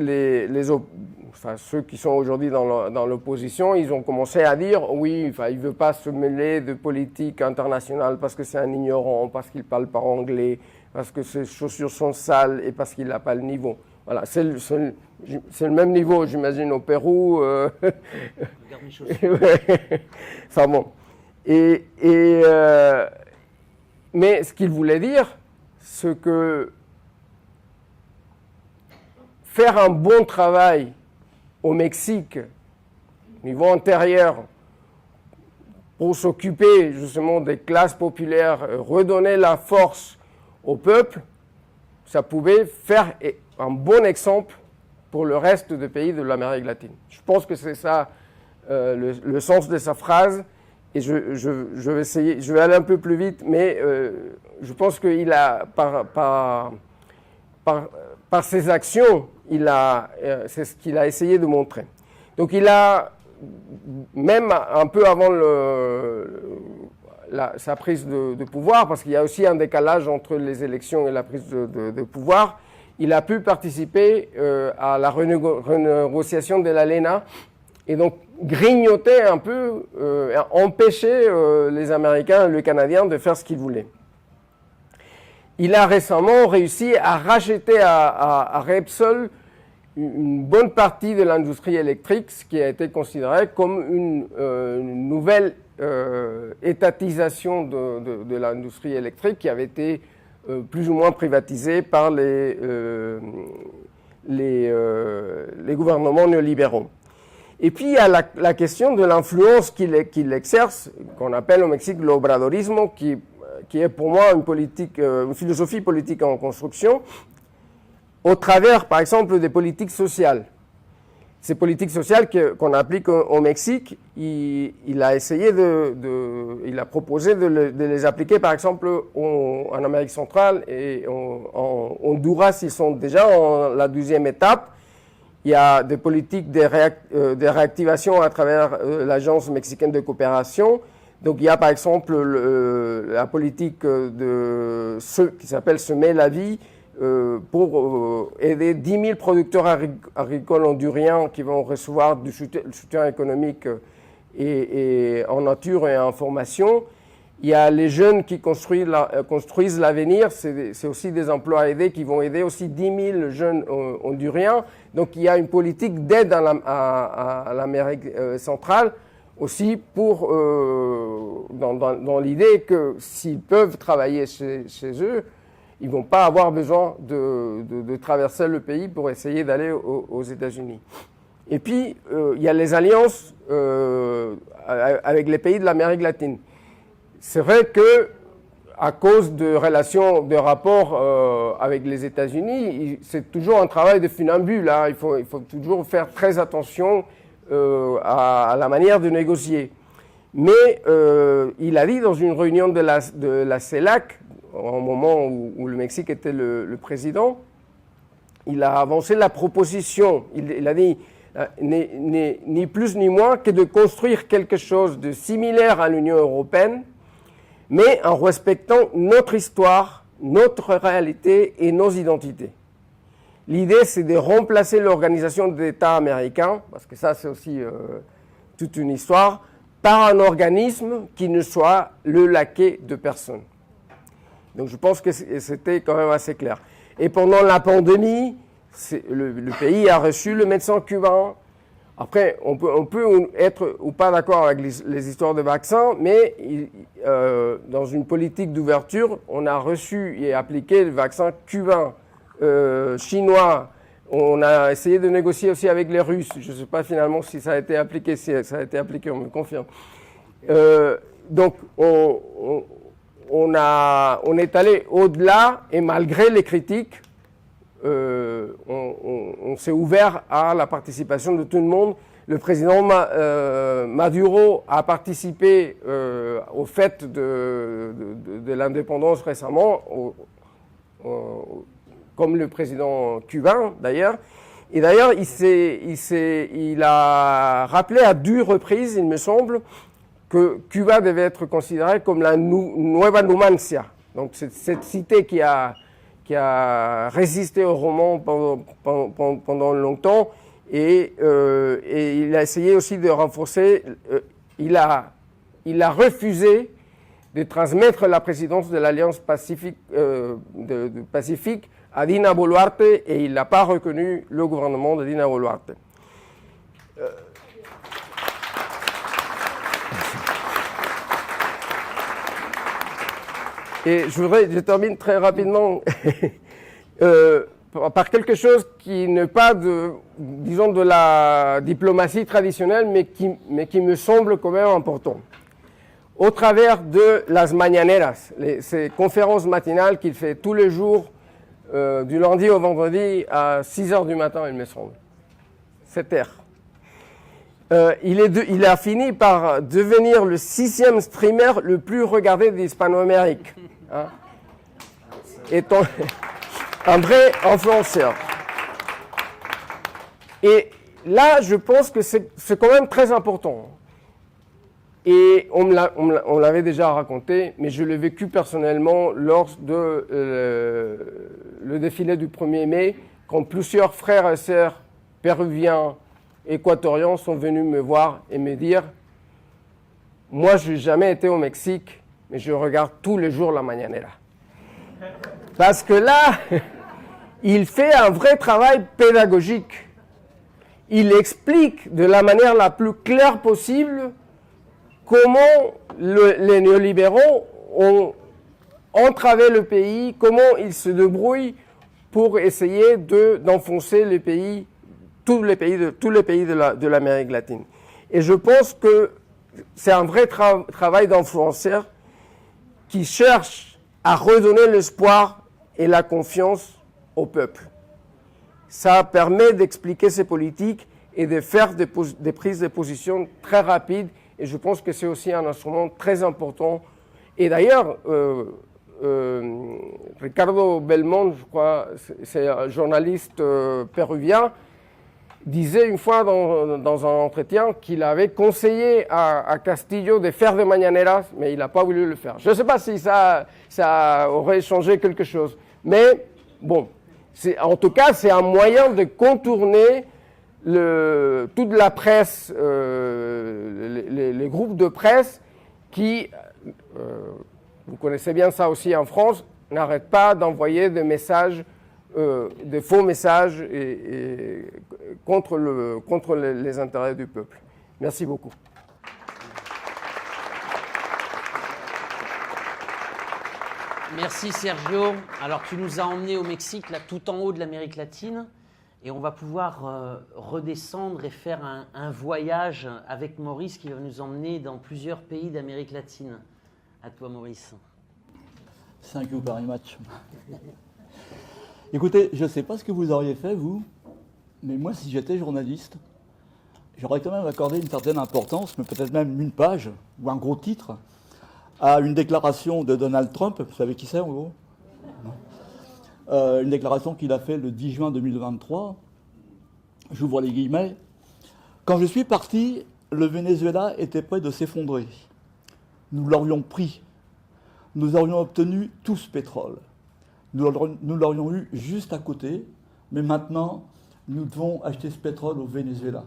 ceux qui sont aujourd'hui dans l'opposition, ils ont commencé à dire oui, il ne veut pas se mêler de politique internationale parce que c'est un ignorant, parce qu'il ne parle pas anglais, parce que ses chaussures sont sales et parce qu'il n'a pas le niveau. Voilà, c'est le même niveau, j'imagine, au Pérou. Enfin bon. Mais ce qu'il voulait dire, c'est que faire un bon travail au Mexique, au niveau intérieur, pour s'occuper justement des classes populaires, redonner la force au peuple, ça pouvait faire un bon exemple pour le reste des pays de l'Amérique latine. Je pense que c'est ça le sens de sa phrase, et je vais essayer, je vais aller un peu plus vite, mais je pense qu'il a, par ses actions, c'est ce qu'il a essayé de montrer. Donc il a, même un peu avant sa prise de pouvoir, parce qu'il y a aussi un décalage entre les élections et la prise de pouvoir, il a pu participer à la renégociation de l'ALENA et donc grignoter un peu, empêcher les Américains et les Canadiens de faire ce qu'ils voulaient. Il a récemment réussi à racheter à Repsol une bonne partie de l'industrie électrique, ce qui a été considéré comme une nouvelle étatisation de l'industrie électrique qui avait été plus ou moins privatisée par les gouvernements néolibéraux. Et puis il y a la question de l'influence qu'il exerce, qu'on appelle au Mexique l'obradorisme, qui est pour moi une philosophie politique en construction, au travers, par exemple, des politiques sociales. Ces politiques sociales qu'on applique au Mexique, il a essayé il a proposé de les appliquer, par exemple, en Amérique centrale et en Honduras. Ils sont déjà en la 12e étape. Il y a des politiques de réactivation à travers l'Agence mexicaine de coopération. Donc il y a par exemple la politique qui s'appelle Semer la vie, pour aider 10 000 producteurs agricoles honduriens qui vont recevoir du soutien économique et en nature et en formation. Il y a les jeunes qui construisent l'avenir, c'est aussi des emplois aidés qui vont aider aussi 10 000 jeunes honduriens. Donc il y a une politique d'aide à l'Amérique centrale aussi pour, dans l'idée que s'ils peuvent travailler chez eux, ils ne vont pas avoir besoin de traverser le pays pour essayer d'aller aux États-Unis. Et puis, il y a les alliances avec les pays de l'Amérique latine. C'est vrai que à cause de relations, de rapports avec les États-Unis, c'est toujours un travail de funambule. Hein. Il faut toujours faire très attention à la manière de négocier. Mais il a dit dans une réunion de la CELAC, au moment où le Mexique était le président, il a avancé la proposition. Il a dit ni plus ni moins que de construire quelque chose de similaire à l'Union européenne, mais en respectant notre histoire, notre réalité et nos identités. L'idée, c'est de remplacer l'organisation d'États américains, parce que ça, c'est aussi toute une histoire, par un organisme qui ne soit le laquais de personne. Donc, je pense que c'était quand même assez clair. Et pendant la pandémie, le pays a reçu le médecin cubain. Après, on peut être ou pas d'accord avec les histoires de vaccins, mais dans une politique d'ouverture, on a reçu et appliqué le vaccin cubain, chinois. On a essayé de négocier aussi avec les Russes. Je ne sais pas finalement si ça a été appliqué. Si ça a été appliqué, on me confirme. Donc, on est allé au-delà et malgré les critiques, on s'est ouvert à la participation de tout le monde. Le président Maduro a participé au fait de l'indépendance récemment, comme le président cubain d'ailleurs. Et d'ailleurs, il a rappelé à 2 reprises, il me semble, que Cuba devait être considéré comme la Nueva Numancia. Donc cette cité qui a résisté au roman pendant longtemps et il a essayé aussi de renforcer, il a refusé de transmettre la présidence de l'Alliance Pacifique à Dina Boluarte et il n'a pas reconnu le gouvernement de Dina Boluarte. Et je termine très rapidement par quelque chose qui n'est pas disons de la diplomatie traditionnelle, mais qui me semble quand même important. Au travers de las mañaneras, ces conférences matinales qu'il fait tous les jours, du lundi au vendredi à 6h du matin, il me semble. 7h. Il a fini par devenir le 6e streamer le plus regardé d'Hispano-Amérique. Hein, étant un vrai influenceur. Et là, je pense que c'est quand même très important. Et on me l'avait déjà raconté, mais je l'ai vécu personnellement lors de le défilé du 1er mai, quand plusieurs frères et sœurs péruviens, équatoriens sont venus me voir et me dire « Moi, je n'ai jamais été au Mexique, mais je regarde tous les jours la mañanera. » Parce que là, il fait un vrai travail pédagogique. Il explique de la manière la plus claire possible comment les néolibéraux ont entravé le pays, comment ils se débrouillent pour essayer d'enfoncer les pays, tous les pays de l'Amérique latine. Et je pense que c'est un vrai travail d'influenceur qui cherche à redonner l'espoir et la confiance au peuple. Ça permet d'expliquer ces politiques et de faire des prises de position très rapides. Et je pense que c'est aussi un instrument très important. Et d'ailleurs, Ricardo Belmont, je crois, c'est un journaliste péruvien, disait une fois dans un entretien qu'il avait conseillé à Castillo de faire des mañaneras, mais il n'a pas voulu le faire. Je ne sais pas si ça aurait changé quelque chose. Mais bon, en tout cas, c'est un moyen de contourner toute la presse, les groupes de presse qui, vous connaissez bien ça aussi en France, n'arrêtent pas d'envoyer des messages, des faux messages contre les intérêts du peuple. Merci beaucoup. Merci Sergio. Alors tu nous as emmenés au Mexique, là tout en haut de l'Amérique latine, et on va pouvoir redescendre et faire un voyage avec Maurice qui va nous emmener dans plusieurs pays d'Amérique latine. À toi Maurice. Thank you very much. Écoutez, je ne sais pas ce que vous auriez fait, vous, mais moi, si j'étais journaliste, j'aurais quand même accordé une certaine importance, mais peut-être même une page ou un gros titre, à une déclaration de Donald Trump. Vous savez qui c'est, en gros? Une déclaration qu'il a faite le 10 juin 2023. J'ouvre les guillemets. Quand je suis parti, le Venezuela était près de s'effondrer. Nous l'aurions pris. Nous aurions obtenu tout ce pétrole. Nous l'aurions eu juste à côté, mais maintenant, nous devons acheter ce pétrole au Venezuela.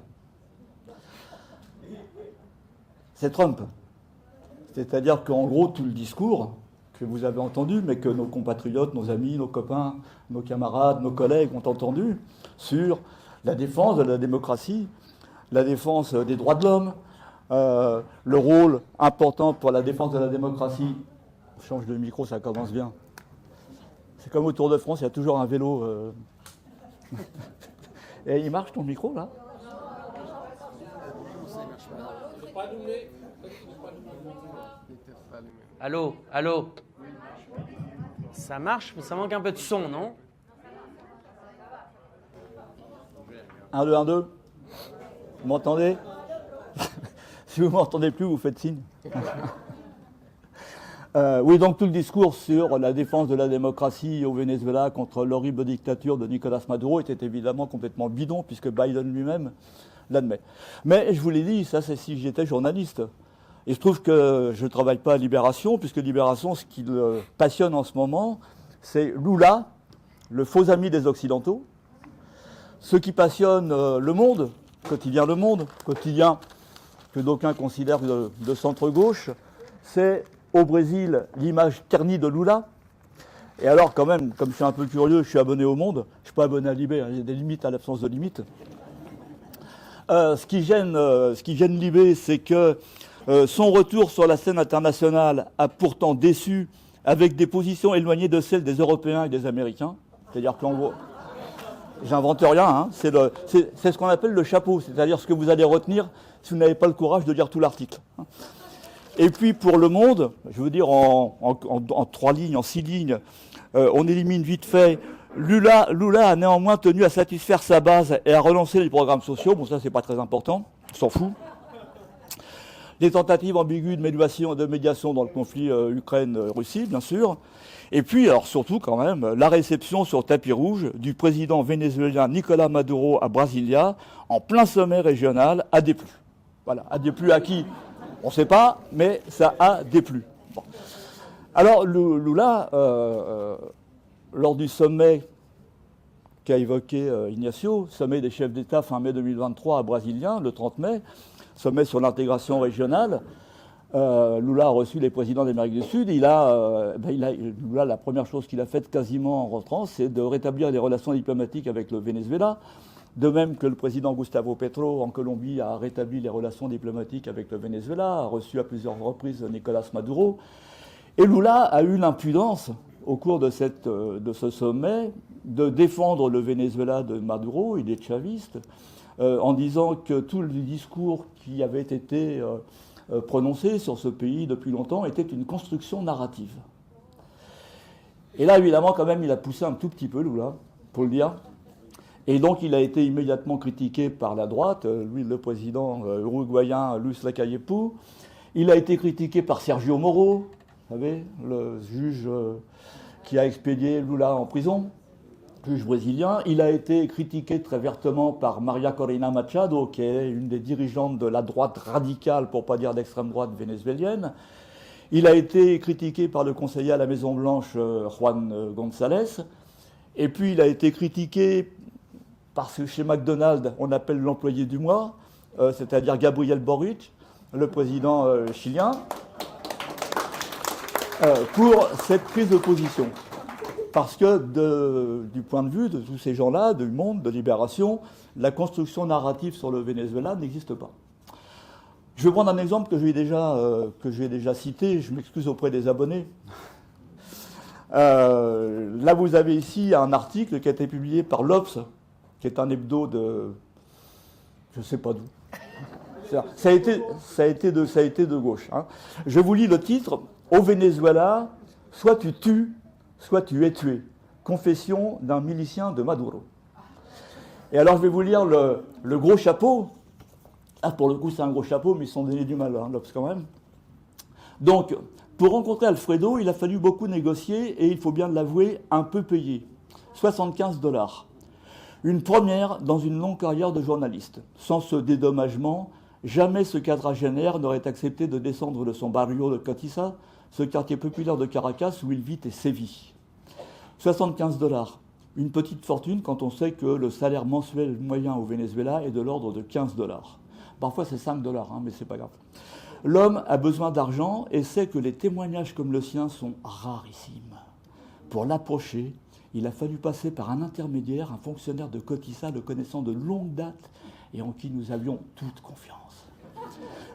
C'est Trump. C'est-à-dire qu'en gros, tout le discours que vous avez entendu, mais que nos compatriotes, nos amis, nos copains, nos camarades, nos collègues ont entendu, sur la défense de la démocratie, la défense des droits de l'homme, le rôle important pour la défense de la démocratie. Je change de micro, ça commence bien. C'est comme au Tour de France, il y a toujours un vélo. Et il marche ton micro, là? Allô, allô. Ça marche, mais ça manque un peu de son, non? 1, 2, 1, 2. Vous m'entendez? Si vous ne m'entendez plus, vous faites signe. Oui, donc tout le discours sur la défense de la démocratie au Venezuela contre l'horrible dictature de Nicolás Maduro était évidemment complètement bidon, puisque Biden lui-même l'admet. Mais je vous l'ai dit, ça c'est si j'étais journaliste. Il se trouve que je ne travaille pas à Libération, puisque Libération, ce qui le passionne en ce moment, c'est Lula, le faux ami des Occidentaux. Ce qui passionne Le Monde, quotidien que d'aucuns considèrent de centre-gauche, c'est au Brésil l'image ternie de Lula. Et alors quand même, comme je suis un peu curieux, je suis abonné au Monde, je ne suis pas abonné à Libé, hein, il y a des limites à l'absence de limites. Ce qui gêne Libé, c'est que son retour sur la scène internationale a pourtant déçu avec des positions éloignées de celles des Européens et des Américains. C'est-à-dire qu'en gros, j'invente rien, hein, c'est ce qu'on appelle le chapeau, c'est-à-dire ce que vous allez retenir si vous n'avez pas le courage de lire tout l'article. Et puis pour Le Monde, je veux dire en 3 lignes, en 6 lignes, on élimine vite fait. Lula a néanmoins tenu à satisfaire sa base et à relancer les programmes sociaux. Bon, ça, c'est pas très important, on s'en fout. Des tentatives ambiguës de médiation dans le conflit Ukraine-Russie, bien sûr. Et puis, alors surtout quand même, la réception sur tapis rouge du président vénézuélien Nicolás Maduro à Brasilia, en plein sommet régional, a déplu. Voilà, a déplu à qui? On ne sait pas, mais ça a déplu. Bon. Alors, Lula, lors du sommet qu'a évoqué Ignacio, sommet des chefs d'État fin mai 2023 à Brasilia, le 30 mai, sommet sur l'intégration régionale, Lula a reçu les présidents d'Amérique du Sud. Lula, la première chose qu'il a faite quasiment en rentrant, c'est de rétablir les relations diplomatiques avec le Venezuela. De même que le président Gustavo Petro en Colombie a rétabli les relations diplomatiques avec le Venezuela, a reçu à plusieurs reprises Nicolás Maduro. Et Lula a eu l'impudence, au cours de ce sommet, de défendre le Venezuela de Maduro, il est chaviste, en disant que tout le discours qui avait été prononcé sur ce pays depuis longtemps était une construction narrative. Et là, évidemment, quand même, il a poussé un tout petit peu, Lula, pour le dire. Et donc, il a été immédiatement critiqué par la droite, lui, le président uruguayen Luis Lacalle Pou. Il a été critiqué par Sergio Moro, vous savez, le juge qui a expédié Lula en prison, juge brésilien. Il a été critiqué très vertement par Maria Corina Machado, qui est une des dirigeantes de la droite radicale, pour ne pas dire d'extrême droite vénézuélienne. Il a été critiqué par le conseiller à la Maison-Blanche, Juan González. Et puis, il a été critiqué parce que chez McDonald's, on appelle l'employé du mois, c'est-à-dire Gabriel Boric, le président chilien. pour cette prise de position. Parce que du point de vue de tous ces gens-là, du monde, de Libération, la construction narrative sur le Venezuela n'existe pas. Je vais prendre un exemple que j'ai déjà cité, je m'excuse auprès des abonnés. Là, vous avez ici un article qui a été publié par l'Obs, qui est un hebdo de... je ne sais pas d'où. Ça a été de gauche. Hein. Je vous lis le titre. « Au Venezuela, soit tu tues, soit tu es tué. Confession d'un milicien de Maduro. » Et alors, je vais vous lire le gros chapeau. Ah, pour le coup, c'est un gros chapeau, mais ils sont donnés du mal, hein, l'Obs quand même. Donc, pour rencontrer Alfredo, il a fallu beaucoup négocier et, il faut bien l'avouer, un peu payer. 75 $. Une première dans une longue carrière de journaliste. Sans ce dédommagement, jamais ce quadragénaire n'aurait accepté de descendre de son barrio de Cotiza, ce quartier populaire de Caracas où il vit et sévit. 75 $. Une petite fortune quand on sait que le salaire mensuel moyen au Venezuela est de l'ordre de 15 $. Parfois c'est 5 $, hein, mais c'est pas grave. L'homme a besoin d'argent et sait que les témoignages comme le sien sont rarissimes. Pour l'approcher, il a fallu passer par un intermédiaire, un fonctionnaire de Cotiza le connaissant de longue date et en qui nous avions toute confiance.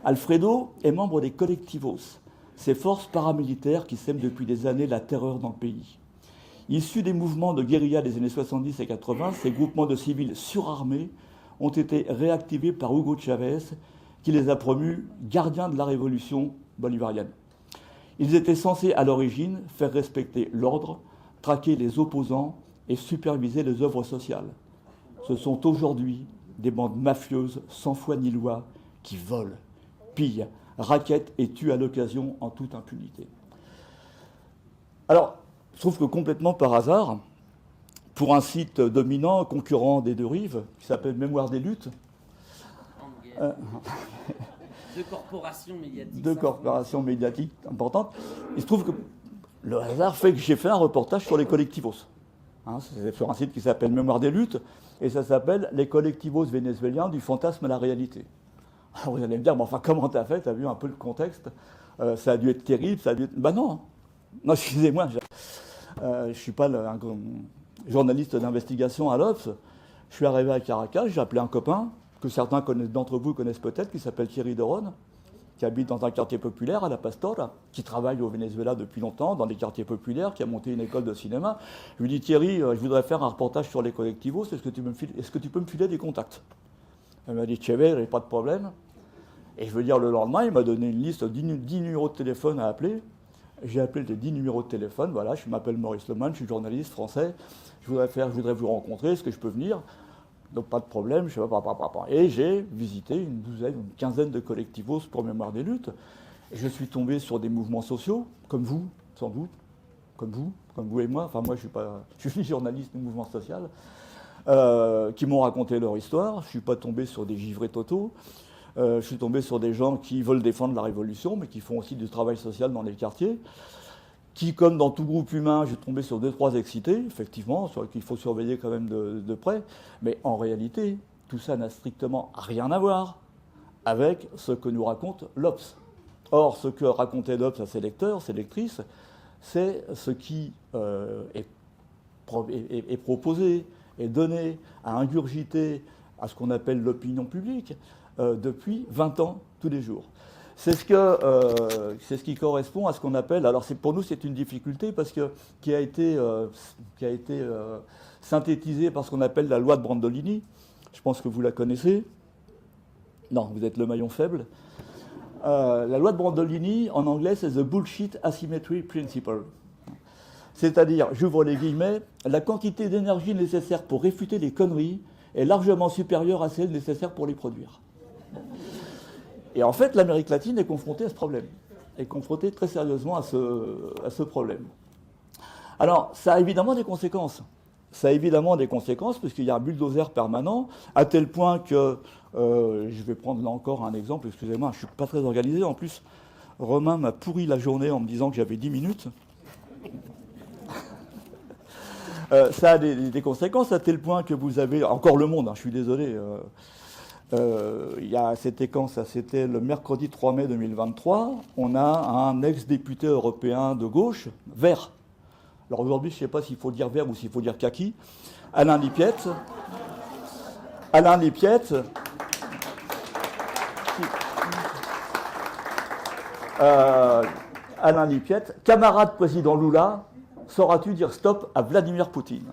Alfredo est membre des Colectivos, ces forces paramilitaires qui sèment depuis des années la terreur dans le pays. Issus des mouvements de guérilla des années 70 et 80, ces groupements de civils surarmés ont été réactivés par Hugo Chavez, qui les a promus gardiens de la révolution bolivarienne. Ils étaient censés à l'origine faire respecter l'ordre, traquer les opposants et superviser les œuvres sociales. Ce sont aujourd'hui des bandes mafieuses sans foi ni loi qui volent, pillent, raquettent et tuent à l'occasion en toute impunité. Alors, je trouve que complètement par hasard, pour un site dominant, concurrent des deux rives, qui s'appelle Mémoire des luttes, deux corporations médiatiques importantes, il se trouve que le hasard fait que j'ai fait un reportage sur les collectivos. Hein, c'est sur un site qui s'appelle Mémoire des luttes, et ça s'appelle Les collectivos vénézuéliens du fantasme à la réalité. Alors vous allez me dire, mais enfin comment t'as fait? T'as vu un peu le contexte? Ça a dû être terrible, ça a dû être... Ben non, non, excusez-moi, je ne suis pas un journaliste d'investigation à l'Obs. Je suis arrivé à Caracas, j'ai appelé un copain, que certains d'entre vous connaissent peut-être, qui s'appelle Thierry Deron, qui habite dans un quartier populaire à La Pastora, qui travaille au Venezuela depuis longtemps, dans des quartiers populaires, qui a monté une école de cinéma. Je lui dis, Thierry, je voudrais faire un reportage sur les collectivos, est-ce que tu peux me filer des contacts? Il m'a dit, Chéver, pas de problème. Et je veux dire, le lendemain, il m'a donné une liste de 10 numéros de téléphone à appeler. J'ai appelé les 10 numéros de téléphone, voilà, je m'appelle Maurice Leman, je suis journaliste français, je voudrais vous rencontrer, est-ce que je peux venir? Donc pas de problème, je sais pas. Et j'ai visité une quinzaine de collectivos pour Mémoire des luttes. Et je suis tombé sur des mouvements sociaux, comme vous, sans doute, comme vous et moi. Enfin moi je suis journaliste du mouvement social, qui m'ont raconté leur histoire. Je suis pas tombé sur des givrés totaux. Je suis tombé sur des gens qui veulent défendre la révolution, mais qui font aussi du travail social dans les quartiers. Qui, comme dans tout groupe humain, j'ai tombé sur 2-3 excités, effectivement, sur qu'il faut surveiller quand même de près. Mais en réalité, tout ça n'a strictement rien à voir avec ce que nous raconte l'Obs. Or, ce que racontait l'Obs à ses lecteurs, ses lectrices, c'est ce qui est proposé, est donné, à ingurgiter à ce qu'on appelle l'opinion publique depuis 20 ans, tous les jours. C'est ce qui correspond à ce qu'on appelle... Alors pour nous, c'est une difficulté parce que qui a été synthétisée par ce qu'on appelle la loi de Brandolini. Je pense que vous la connaissez. Non, vous êtes le maillon faible. La loi de Brandolini, en anglais, c'est « the bullshit asymmetry principle ». C'est-à-dire, j'ouvre les guillemets, la quantité d'énergie nécessaire pour réfuter les conneries est largement supérieure à celle nécessaire pour les produire. Et en fait, l'Amérique latine est confrontée à ce problème, est confrontée très sérieusement à ce problème. Alors, ça a évidemment des conséquences. Ça a évidemment des conséquences, puisqu'il y a un bulldozer permanent, à tel point que, je vais prendre là encore un exemple, excusez-moi, je ne suis pas très organisé, en plus, Romain m'a pourri la journée en me disant que j'avais 10 minutes. Ça a des conséquences, à tel point que vous avez, encore Le Monde, hein, je suis désolé, C'était quand ça? C'était le mercredi 3 mai 2023. On a un ex-député européen de gauche, vert. Alors aujourd'hui, je ne sais pas s'il faut dire vert ou s'il faut dire kaki. Alain Lipiette. Alain Lipiette. Alain Lipiette, camarade président Lula, sauras-tu dire stop à Vladimir Poutine?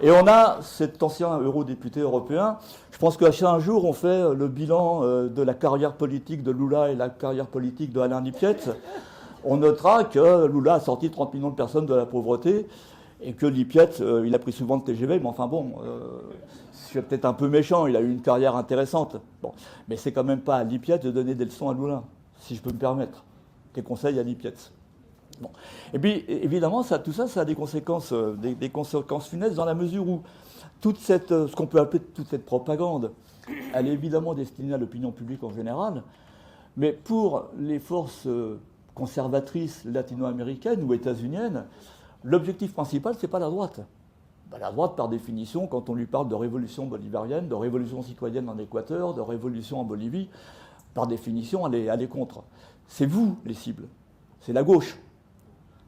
Et on a cet ancien eurodéputé européen. Je pense qu'un jour, on fait le bilan de la carrière politique de Lula et la carrière politique de Alain Lipiette. On notera que Lula a sorti 30 millions de personnes de la pauvreté et que Lipiette, il a pris souvent le TGV, mais enfin bon, c'est peut-être un peu méchant, il a eu une carrière intéressante. Bon. Mais c'est quand même pas à Lipiette de donner des leçons à Lula, si je peux me permettre. Des conseils à Lipiette. Bon. Et puis, évidemment, tout ça a des conséquences, des conséquences funestes dans la mesure où ce qu'on peut appeler toute cette propagande, elle est évidemment destinée à l'opinion publique en général, mais pour les forces conservatrices latino-américaines ou états-uniennes, l'objectif principal, c'est pas la droite. La droite, par définition, quand on lui parle de révolution bolivarienne, de révolution citoyenne en Équateur, de révolution en Bolivie, par définition, elle est contre. C'est vous, les cibles. C'est la gauche.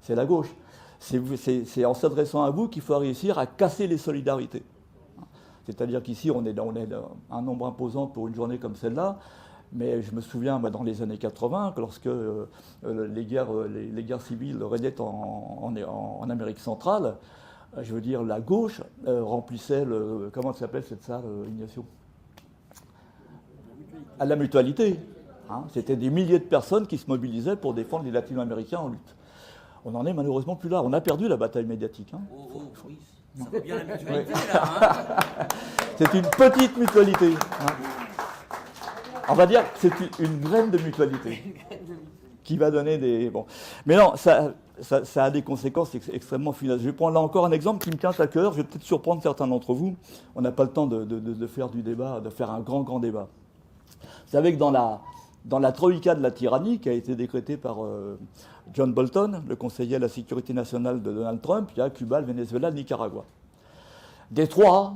C'est la gauche. C'est en s'adressant à vous qu'il faut réussir à casser les solidarités. C'est-à-dire qu'ici, on est un nombre imposant pour une journée comme celle-là, mais je me souviens, dans les années 80, que lorsque les guerres civiles régnaient en Amérique centrale, je veux dire, la gauche remplissait comment s'appelle cette salle, Ignacio? À la Mutualité. Hein, c'était des milliers de personnes qui se mobilisaient pour défendre les latino-américains en lutte. On n'en est malheureusement plus là. On a perdu la bataille médiatique. Hein. Oui. Ça va bien la mutualité, là. Hein. C'est une petite mutualité. Hein. On va dire que c'est une graine de mutualité qui va donner des... Bon. Mais non, ça a des conséquences extrêmement funestes. Je vais prendre là encore un exemple qui me tient à cœur. Je vais peut-être surprendre certains d'entre vous. On n'a pas le temps de faire du débat, de faire un grand débat. Vous savez que dans la troïka de la tyrannie qui a été décrétée par John Bolton, le conseiller à la sécurité nationale de Donald Trump, il y a Cuba, le Venezuela, le Nicaragua. Des trois,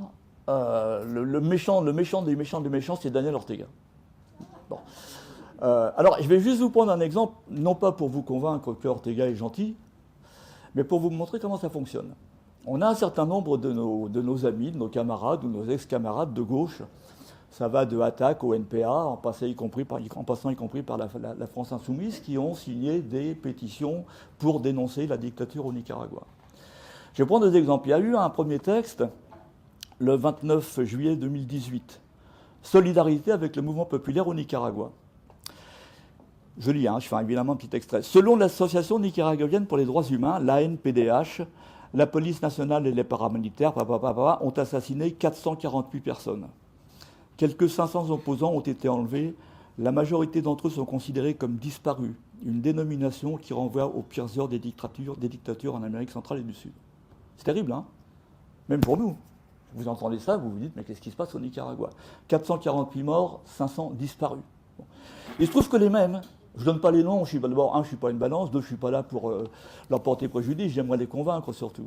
le méchant des méchants, c'est Daniel Ortega. Bon. Alors, je vais juste vous prendre un exemple, non pas pour vous convaincre que Ortega est gentil, mais pour vous montrer comment ça fonctionne. On a un certain nombre de nos amis, de nos camarades ou nos ex-camarades de gauche. Ça va de Attac au NPA, en passant y compris par la France Insoumise, qui ont signé des pétitions pour dénoncer la dictature au Nicaragua. Je vais prendre des exemples. Il y a eu un premier texte, le 29 juillet 2018. Solidarité avec le mouvement populaire au Nicaragua. Je lis, je fais évidemment un petit extrait. Selon l'Association nicaraguayenne pour les droits humains, l'ANPDH, la police nationale et les paramilitaires ont assassiné 448 personnes. Quelques 500 opposants ont été enlevés. La majorité d'entre eux sont considérés comme disparus, une dénomination qui renvoie aux pires heures des dictatures en Amérique centrale et du Sud. C'est terrible, hein? Même pour nous. Vous entendez ça, vous vous dites, mais qu'est-ce qui se passe au Nicaragua? 448 morts, 500 disparus. Bon. Il se trouve que les mêmes, je ne donne pas les noms, d'abord, je ne suis pas une balance, deux, je ne suis pas là pour leur porter préjudice, j'aimerais les convaincre surtout.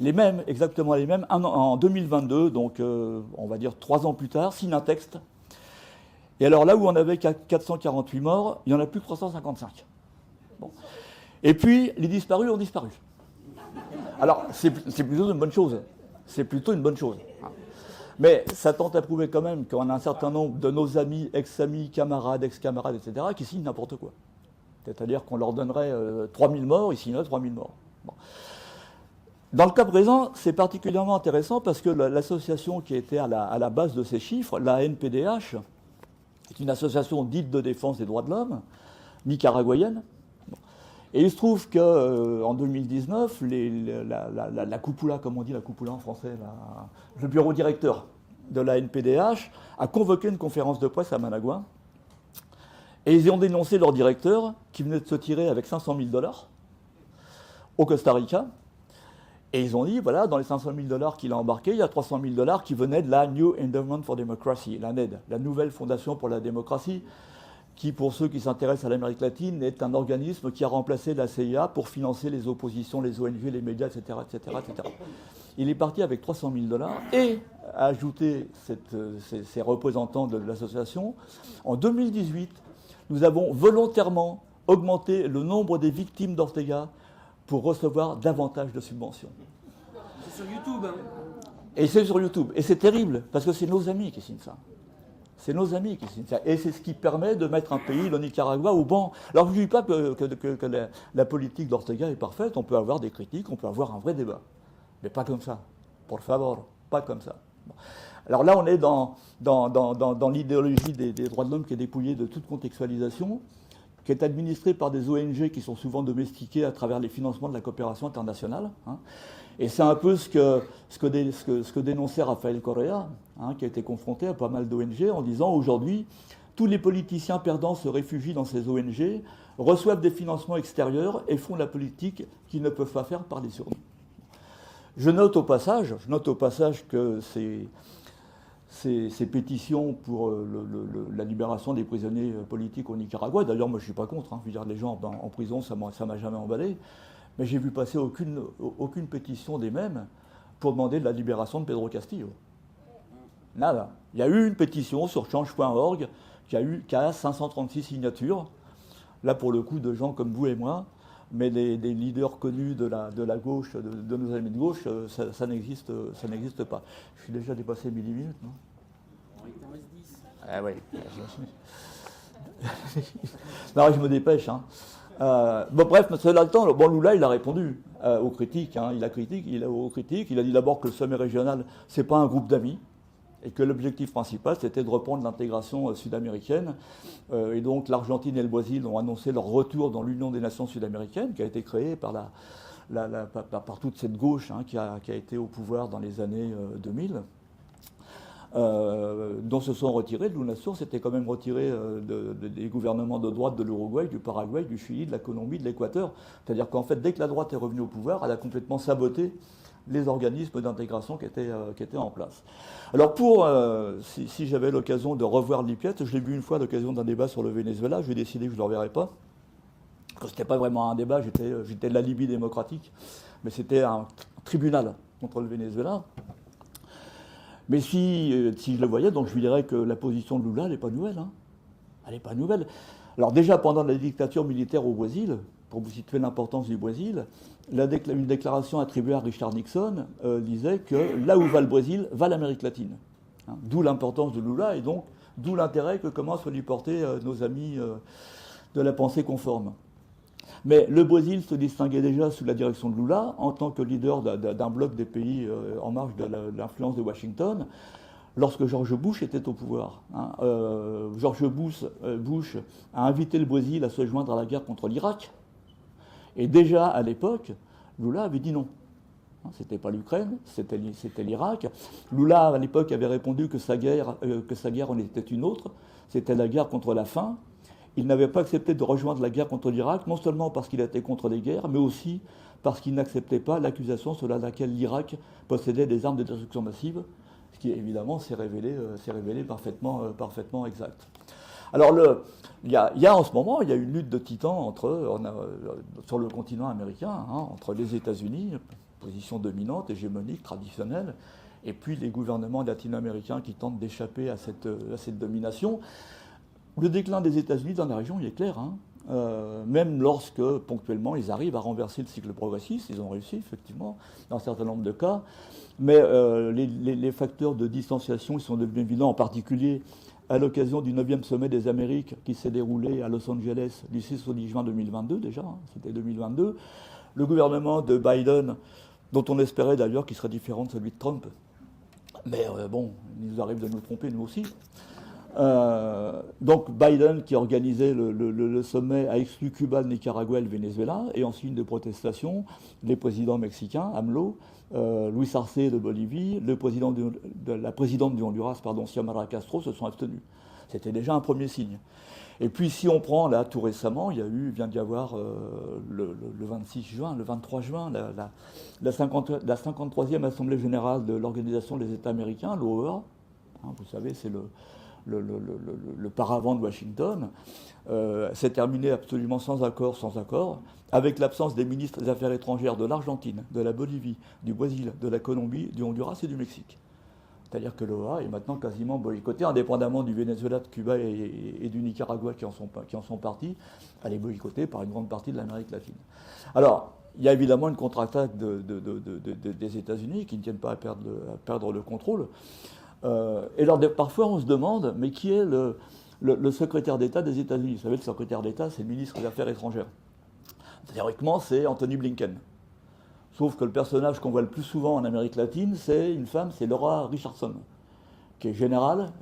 Les mêmes, exactement les mêmes, en 2022, donc on va dire 3 ans plus tard, signent un texte. Et alors là où on avait 448 morts, il n'y en a plus que 355. Bon. Et puis, les disparus ont disparu. Alors, c'est plutôt une bonne chose. C'est plutôt une bonne chose. Mais ça tente à prouver quand même qu'on a un certain nombre de nos amis, ex-amis, camarades, ex-camarades, etc., qui signent n'importe quoi. C'est-à-dire qu'on leur donnerait 3000 morts, ils signeraient 3000 morts. Bon. Dans le cas présent, c'est particulièrement intéressant parce que l'association qui était à la base de ces chiffres, la NPDH, est une association dite de défense des droits de l'homme, nicaraguayenne. Et il se trouve qu'en 2019, la cupula, comme on dit la cupula en français, le bureau directeur de la NPDH a convoqué une conférence de presse à Managua. Et ils ont dénoncé leur directeur qui venait de se tirer avec $500 000 au Costa Rica. Et ils ont dit, voilà, dans les $500 000 qu'il a embarqués, il y a $300 000 qui venaient de la New Endowment for Democracy, la NED, la nouvelle fondation pour la démocratie, qui, pour ceux qui s'intéressent à l'Amérique latine, est un organisme qui a remplacé la CIA pour financer les oppositions, les ONG, les médias, etc., etc., etc. Il est parti avec 300 000 $ et a ajouté ces représentants de l'association. En 2018, nous avons volontairement augmenté le nombre des victimes d'Ortega pour recevoir davantage de subventions. C'est sur YouTube, hein. Et c'est sur YouTube. Et c'est terrible, parce que c'est nos amis qui signent ça. C'est nos amis qui signent ça. Et c'est ce qui permet de mettre un pays, le Nicaragua, au banc. Alors je ne dis pas que la politique d'Ortega est parfaite. On peut avoir des critiques, on peut avoir un vrai débat. Mais pas comme ça. Por favor, pas comme ça. Bon. Alors là, on est dans l'idéologie des droits de l'homme qui est dépouillée de toute contextualisation, qui est administrée par des ONG qui sont souvent domestiquées à travers les financements de la coopération internationale. Hein. Et c'est un peu ce que dénonçait Rafael Correa, hein, qui a été confronté à pas mal d'ONG en disant aujourd'hui, tous les politiciens perdants se réfugient dans ces ONG, reçoivent des financements extérieurs et font la politique qu'ils ne peuvent pas faire parler sur nous. Je note au passage que ces pétitions pour la libération des prisonniers politiques au Nicaragua, d'ailleurs moi je ne suis pas contre, hein, je veux dire, les gens en prison ça m'a jamais emballé, mais j'ai vu passer aucune pétition des mêmes pour demander de la libération de Pedro Castillo. Nada. Il y a eu une pétition sur change.org qui a 536 signatures, là pour le coup de gens comme vous et moi, mais des leaders connus de la gauche, de nos amis de gauche, ça n'existe pas. Je suis déjà dépassé 1000 minutes, non? Il t'en reste 10. Ah oui. Non, je me dépêche. Hein. Bon, bref, cela le temps, bon, Lula, il a répondu aux critiques. Hein, il a dit d'abord que le sommet régional, c'est pas un groupe d'amis, et que l'objectif principal, c'était de reprendre l'intégration sud-américaine. Et donc, l'Argentine et le Brésil ont annoncé leur retour dans l'Union des Nations sud-américaines, qui a été créée par toute cette gauche, hein, qui a été au pouvoir dans les années 2000. Dont se sont retirés, d'où la source était quand même retirée des gouvernements de droite de l'Uruguay, du Paraguay, du Chili, de la Colombie, de l'Équateur. C'est-à-dire qu'en fait, dès que la droite est revenue au pouvoir, elle a complètement saboté les organismes d'intégration qui étaient en place. Alors si j'avais l'occasion de revoir Lippiette, je l'ai vu une fois à l'occasion d'un débat sur le Venezuela, j'ai décidé que je ne le reverrais pas. Ce n'était pas vraiment un débat, j'étais de la Libye démocratique, mais c'était un tribunal contre le Venezuela. Mais si je le voyais, donc je lui dirais que la position de Lula, elle n'est pas nouvelle. Hein. Elle n'est pas nouvelle. Alors déjà, pendant la dictature militaire au Brésil, pour vous situer l'importance du Brésil, une déclaration attribuée à Richard Nixon disait que là où va le Brésil, va l'Amérique latine. Hein. D'où l'importance de Lula et donc d'où l'intérêt que commencent à lui porter nos amis de la pensée conforme. Mais le Brésil se distinguait déjà sous la direction de Lula en tant que leader d'un bloc des pays en marge de l'influence de Washington, lorsque George Bush était au pouvoir. Hein. George Bush a invité le Brésil à se joindre à la guerre contre l'Irak. Et déjà à l'époque, Lula avait dit non. Hein, c'était pas l'Ukraine, c'était l'Irak. Lula à l'époque avait répondu que sa guerre en était une autre, c'était la guerre contre la faim. Il n'avait pas accepté de rejoindre la guerre contre l'Irak, non seulement parce qu'il était contre les guerres, mais aussi parce qu'il n'acceptait pas l'accusation selon laquelle l'Irak possédait des armes de destruction massive, ce qui évidemment s'est révélé parfaitement exact. Alors il y a en ce moment, il y a une lutte de titans sur le continent américain, hein, entre les États-Unis, position dominante, hégémonique, traditionnelle, et puis les gouvernements latino-américains qui tentent d'échapper à cette domination. Le déclin des États-Unis dans la région, il est clair. Hein. Même lorsque, ponctuellement, ils arrivent à renverser le cycle progressiste, ils ont réussi, effectivement, dans un certain nombre de cas. Mais les facteurs de distanciation ils sont devenus évidents, en particulier à l'occasion du 9e sommet des Amériques qui s'est déroulé à Los Angeles du 6 au 10 juin 2022, déjà, hein, c'était 2022. Le gouvernement de Biden, dont on espérait d'ailleurs qu'il serait différent de celui de Trump, mais bon, il nous arrive de nous tromper, nous aussi. Donc Biden qui organisait le sommet a exclu Cuba, le Nicaragua et le Venezuela, et ensuite de protestations, les présidents mexicains, AMLO, Luis Arce de Bolivie, la présidente du Honduras, Xiomara Castro, se sont abstenus. C'était déjà un premier signe. Et puis si on prend là tout récemment, il vient d'y avoir le 26 juin, le 23 juin, la 53e Assemblée Générale de l'Organisation des États Américains, l'OEA, hein, vous savez, c'est le paravent de Washington, s'est terminé absolument sans accord, avec l'absence des ministres des Affaires étrangères de l'Argentine, de la Bolivie, du Brésil, de la Colombie, du Honduras et du Mexique. C'est-à-dire que l'OEA est maintenant quasiment boycottée, indépendamment du Venezuela, de Cuba et du Nicaragua qui en sont partis. Elle est boycottée par une grande partie de l'Amérique latine. Alors, il y a évidemment une contre-attaque des États-Unis qui ne tiennent pas à perdre le contrôle. Et alors, parfois, on se demande, mais qui est le secrétaire d'État des États-Unis? Vous savez, le secrétaire d'État, c'est le ministre des Affaires étrangères. Théoriquement, c'est Anthony Blinken. Sauf que le personnage qu'on voit le plus souvent en Amérique latine, c'est une femme, c'est Laura Richardson, qui est générale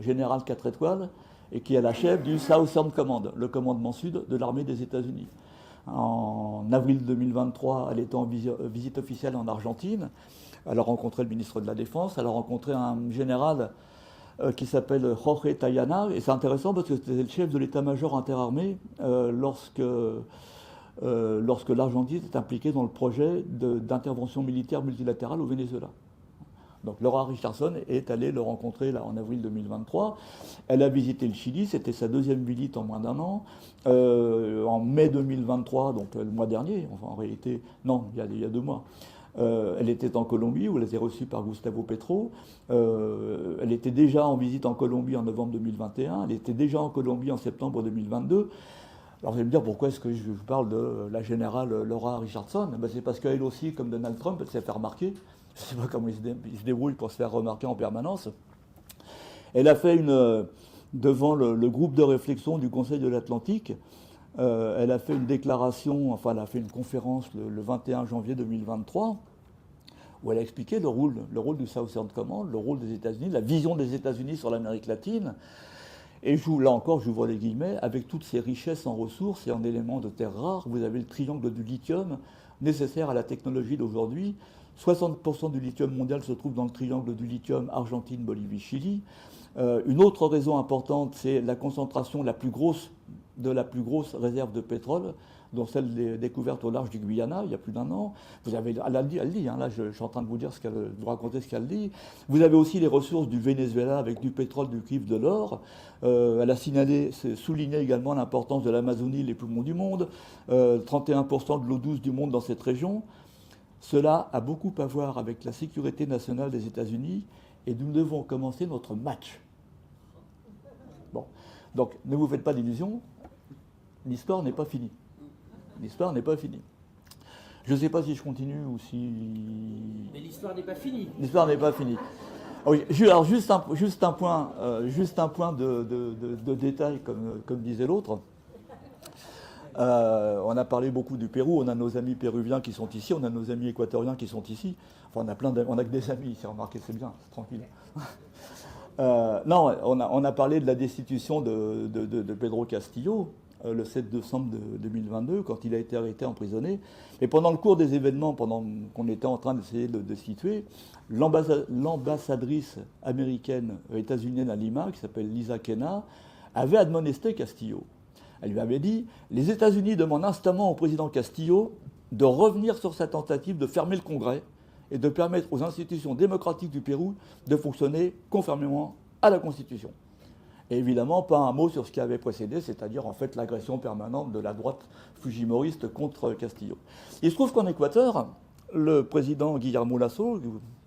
4 étoiles, et qui est la chef du Southern Command, le commandement sud de l'armée des États-Unis. En avril 2023, elle était en visite officielle en Argentine. Elle a rencontré le ministre de la Défense, elle a rencontré un général qui s'appelle Jorge Tayana, et c'est intéressant parce que c'était le chef de l'état-major interarmé lorsque l'Argentine est impliquée dans le projet d'intervention militaire multilatérale au Venezuela. Donc Laura Richardson est allée le rencontrer là, en avril 2023. Elle a visité le Chili, c'était sa deuxième visite en moins d'un an. En mai 2023, donc le mois dernier, enfin en réalité, non, il y a 2 mois, elle était en Colombie où elle a été reçue par Gustavo Petro. Elle était déjà en visite en Colombie en novembre 2021. Elle était déjà en Colombie en septembre 2022. Alors vous allez me dire pourquoi est-ce que je vous parle de la générale Laura Richardson? Ben, c'est parce qu'elle aussi, comme Donald Trump, elle s'est fait remarquer. Je ne sais pas comment il se débrouille pour se faire remarquer en permanence. Elle a fait devant le groupe de réflexion du Conseil de l'Atlantique, elle a fait une déclaration, enfin elle a fait une conférence le 21 janvier 2023, où elle a expliqué le rôle du Southern Command, le rôle des États-Unis, la vision des États-Unis sur l'Amérique latine. Et là encore, j'ouvre les guillemets, avec toutes ces richesses en ressources et en éléments de terres rares, vous avez le triangle du lithium nécessaire à la technologie d'aujourd'hui. 60% du lithium mondial se trouve dans le triangle du lithium Argentine, Bolivie, Chili. Une autre raison importante, c'est la concentration de la plus grosse réserve de pétrole, dont celle découverte au large du Guyana il y a plus d'1 an. Vous avez, elle dit, hein, là je suis en train de vous raconter ce qu'elle dit. Vous avez aussi les ressources du Venezuela avec du pétrole, du cuivre, de l'or. Elle a souligné également l'importance de l'Amazonie, les poumons du monde, 31% de l'eau douce du monde dans cette région. Cela a beaucoup à voir avec la sécurité nationale des États-Unis et nous devons commencer notre match. Bon, donc ne vous faites pas d'illusions, l'histoire n'est pas finie. L'histoire n'est pas finie. Je ne sais pas si je continue ou si... Mais l'histoire n'est pas finie. L'histoire n'est pas finie. Oui, alors juste un point de détail, comme disait l'autre. On a parlé beaucoup du Pérou, on a nos amis péruviens qui sont ici, on a nos amis équatoriens qui sont ici. Enfin, on a que des amis ici, remarquez, c'est bien, c'est tranquille. Non, on a parlé de la destitution de Pedro Castillo le 7 décembre 2022, quand il a été arrêté, emprisonné. Et pendant le cours des événements, pendant qu'on était en train d'essayer de le destituer, l'ambassadrice américaine états-unienne à Lima, qui s'appelle Lisa Kenna, avait admonesté Castillo. Elle lui avait dit « Les États-Unis demandent instamment au président Castillo de revenir sur sa tentative de fermer le Congrès et de permettre aux institutions démocratiques du Pérou de fonctionner conformément à la Constitution. » Et évidemment, pas un mot sur ce qui avait précédé, c'est-à-dire en fait l'agression permanente de la droite fujimoriste contre Castillo. Il se trouve qu'en Équateur, le président Guillermo Lasso,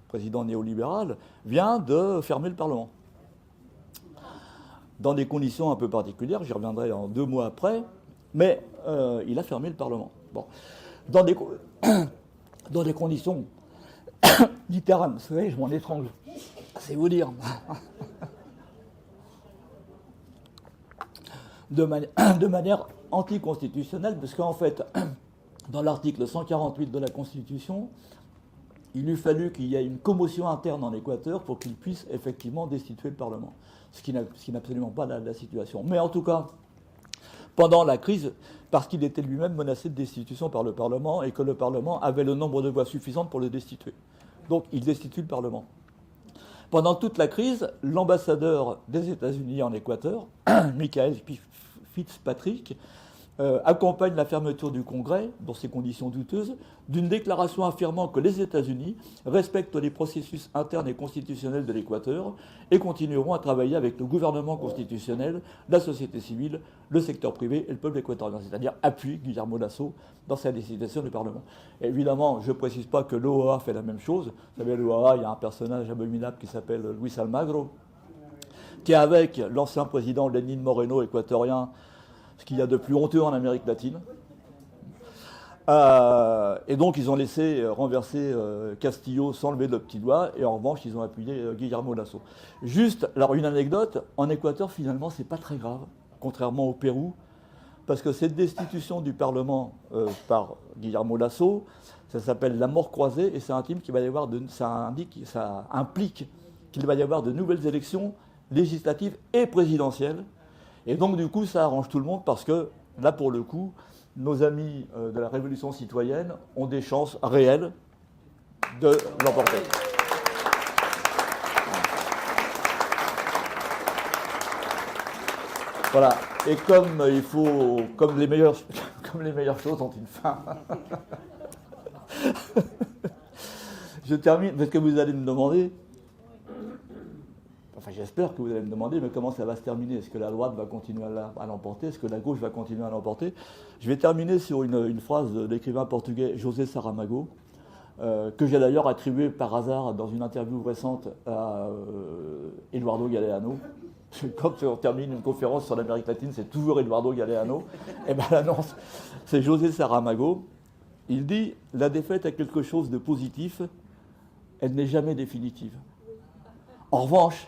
président néolibéral, vient de fermer le Parlement. Dans des conditions un peu particulières, j'y reviendrai en 2 mois après, mais il a fermé le Parlement. Bon. Dans des conditions littérales, vous savez, je m'en étrangle, c'est vous dire. De manière anticonstitutionnelle, parce qu'en fait, dans l'article 148 de la Constitution, il eût fallu qu'il y ait une commotion interne en Équateur pour qu'il puisse effectivement destituer le Parlement, ce qui n'est absolument pas la situation. Mais en tout cas, pendant la crise, parce qu'il était lui-même menacé de destitution par le Parlement et que le Parlement avait le nombre de voix suffisantes pour le destituer. Donc il destitue le Parlement. Pendant toute la crise, l'ambassadeur des États-Unis en Équateur, Michael Fitzpatrick, accompagne la fermeture du Congrès, dans ces conditions douteuses, d'une déclaration affirmant que les États-Unis respectent les processus internes et constitutionnels de l'Équateur et continueront à travailler avec le gouvernement constitutionnel, la société civile, le secteur privé et le peuple équatorien, c'est-à-dire appuie Guillermo Lasso dans sa décision du Parlement. Et évidemment, je ne précise pas que l'OEA fait la même chose. Vous savez, l'OEA, il y a un personnage abominable qui s'appelle Luis Almagro, qui est avec l'ancien président Lénine Moreno, équatorien, ce qu'il y a de plus honteux en Amérique latine. Et donc, ils ont laissé renverser Castillo sans lever le petit doigt, et en revanche, ils ont appuyé Guillermo Lasso. Juste, alors une anecdote, en Équateur, finalement, c'est pas très grave, contrairement au Pérou, parce que cette destitution du Parlement par Guillermo Lasso, ça s'appelle la mort croisée, et ça implique qu'il va y avoir de nouvelles élections législatives et présidentielles. Et donc, du coup, ça arrange tout le monde parce que, là, pour le coup, nos amis de la Révolution citoyenne ont des chances réelles de l'emporter. Voilà. Et comme il faut, comme les meilleures choses ont une fin. Je termine parce que vous allez me demander. Enfin, j'espère que vous allez me demander, mais comment ça va se terminer? Est-ce que la droite va continuer à l'emporter? Est-ce que la gauche va continuer à l'emporter? Je vais terminer sur une phrase de l'écrivain portugais José Saramago, que j'ai d'ailleurs attribué par hasard dans une interview récente à Eduardo Galeano. Quand on termine une conférence sur l'Amérique latine, c'est toujours Eduardo Galeano. Et bien là, non, c'est José Saramago. Il dit « La défaite a quelque chose de positif, elle n'est jamais définitive. En revanche,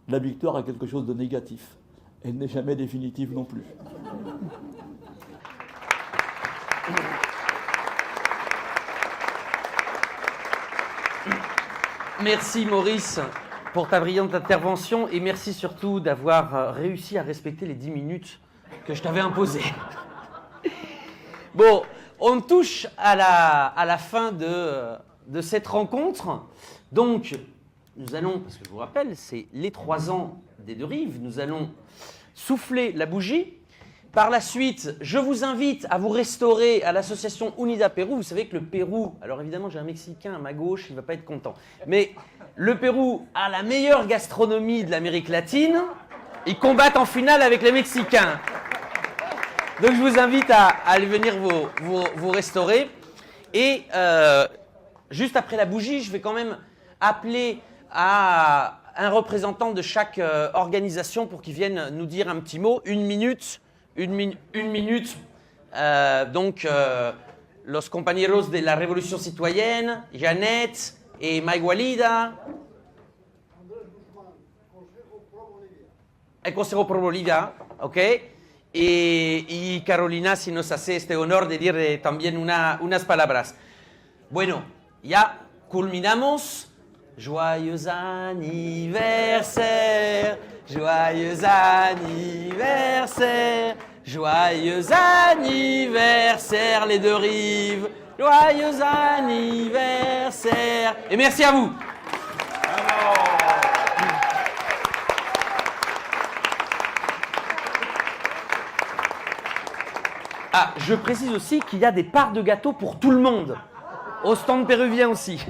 la victoire a quelque chose de négatif. Elle n'est jamais définitive non plus. » Merci Maurice pour ta brillante intervention et merci surtout d'avoir réussi à respecter les 10 minutes que je t'avais imposées. Bon, on touche à la fin de cette rencontre. Donc, nous allons, parce que je vous rappelle, c'est les 3 ans des deux rives, nous allons souffler la bougie. Par la suite, je vous invite à vous restaurer à l'association Unida Pérou. Vous savez que le Pérou, alors évidemment j'ai un Mexicain à ma gauche, il ne va pas être content, mais le Pérou a la meilleure gastronomie de l'Amérique latine. Ils combattent en finale avec les Mexicains. Donc je vous invite à aller venir vous restaurer. Et juste après la bougie, je vais quand même appeler à un représentant de chaque organisation pour qu'il vienne nous dire un petit mot, une minute. Donc, los compañeros de la Révolution citoyenne, Jeannette et Maigualida. El Consejo Pro Bolivia, ok. Y Carolina, si nos hace este honor de decir también unas palabras. Bueno, ya culminamos. Joyeux anniversaire, joyeux anniversaire, joyeux anniversaire les deux rives, joyeux anniversaire. Et merci à vous. Ah, je précise aussi qu'il y a des parts de gâteau pour tout le monde, au stand péruvien aussi.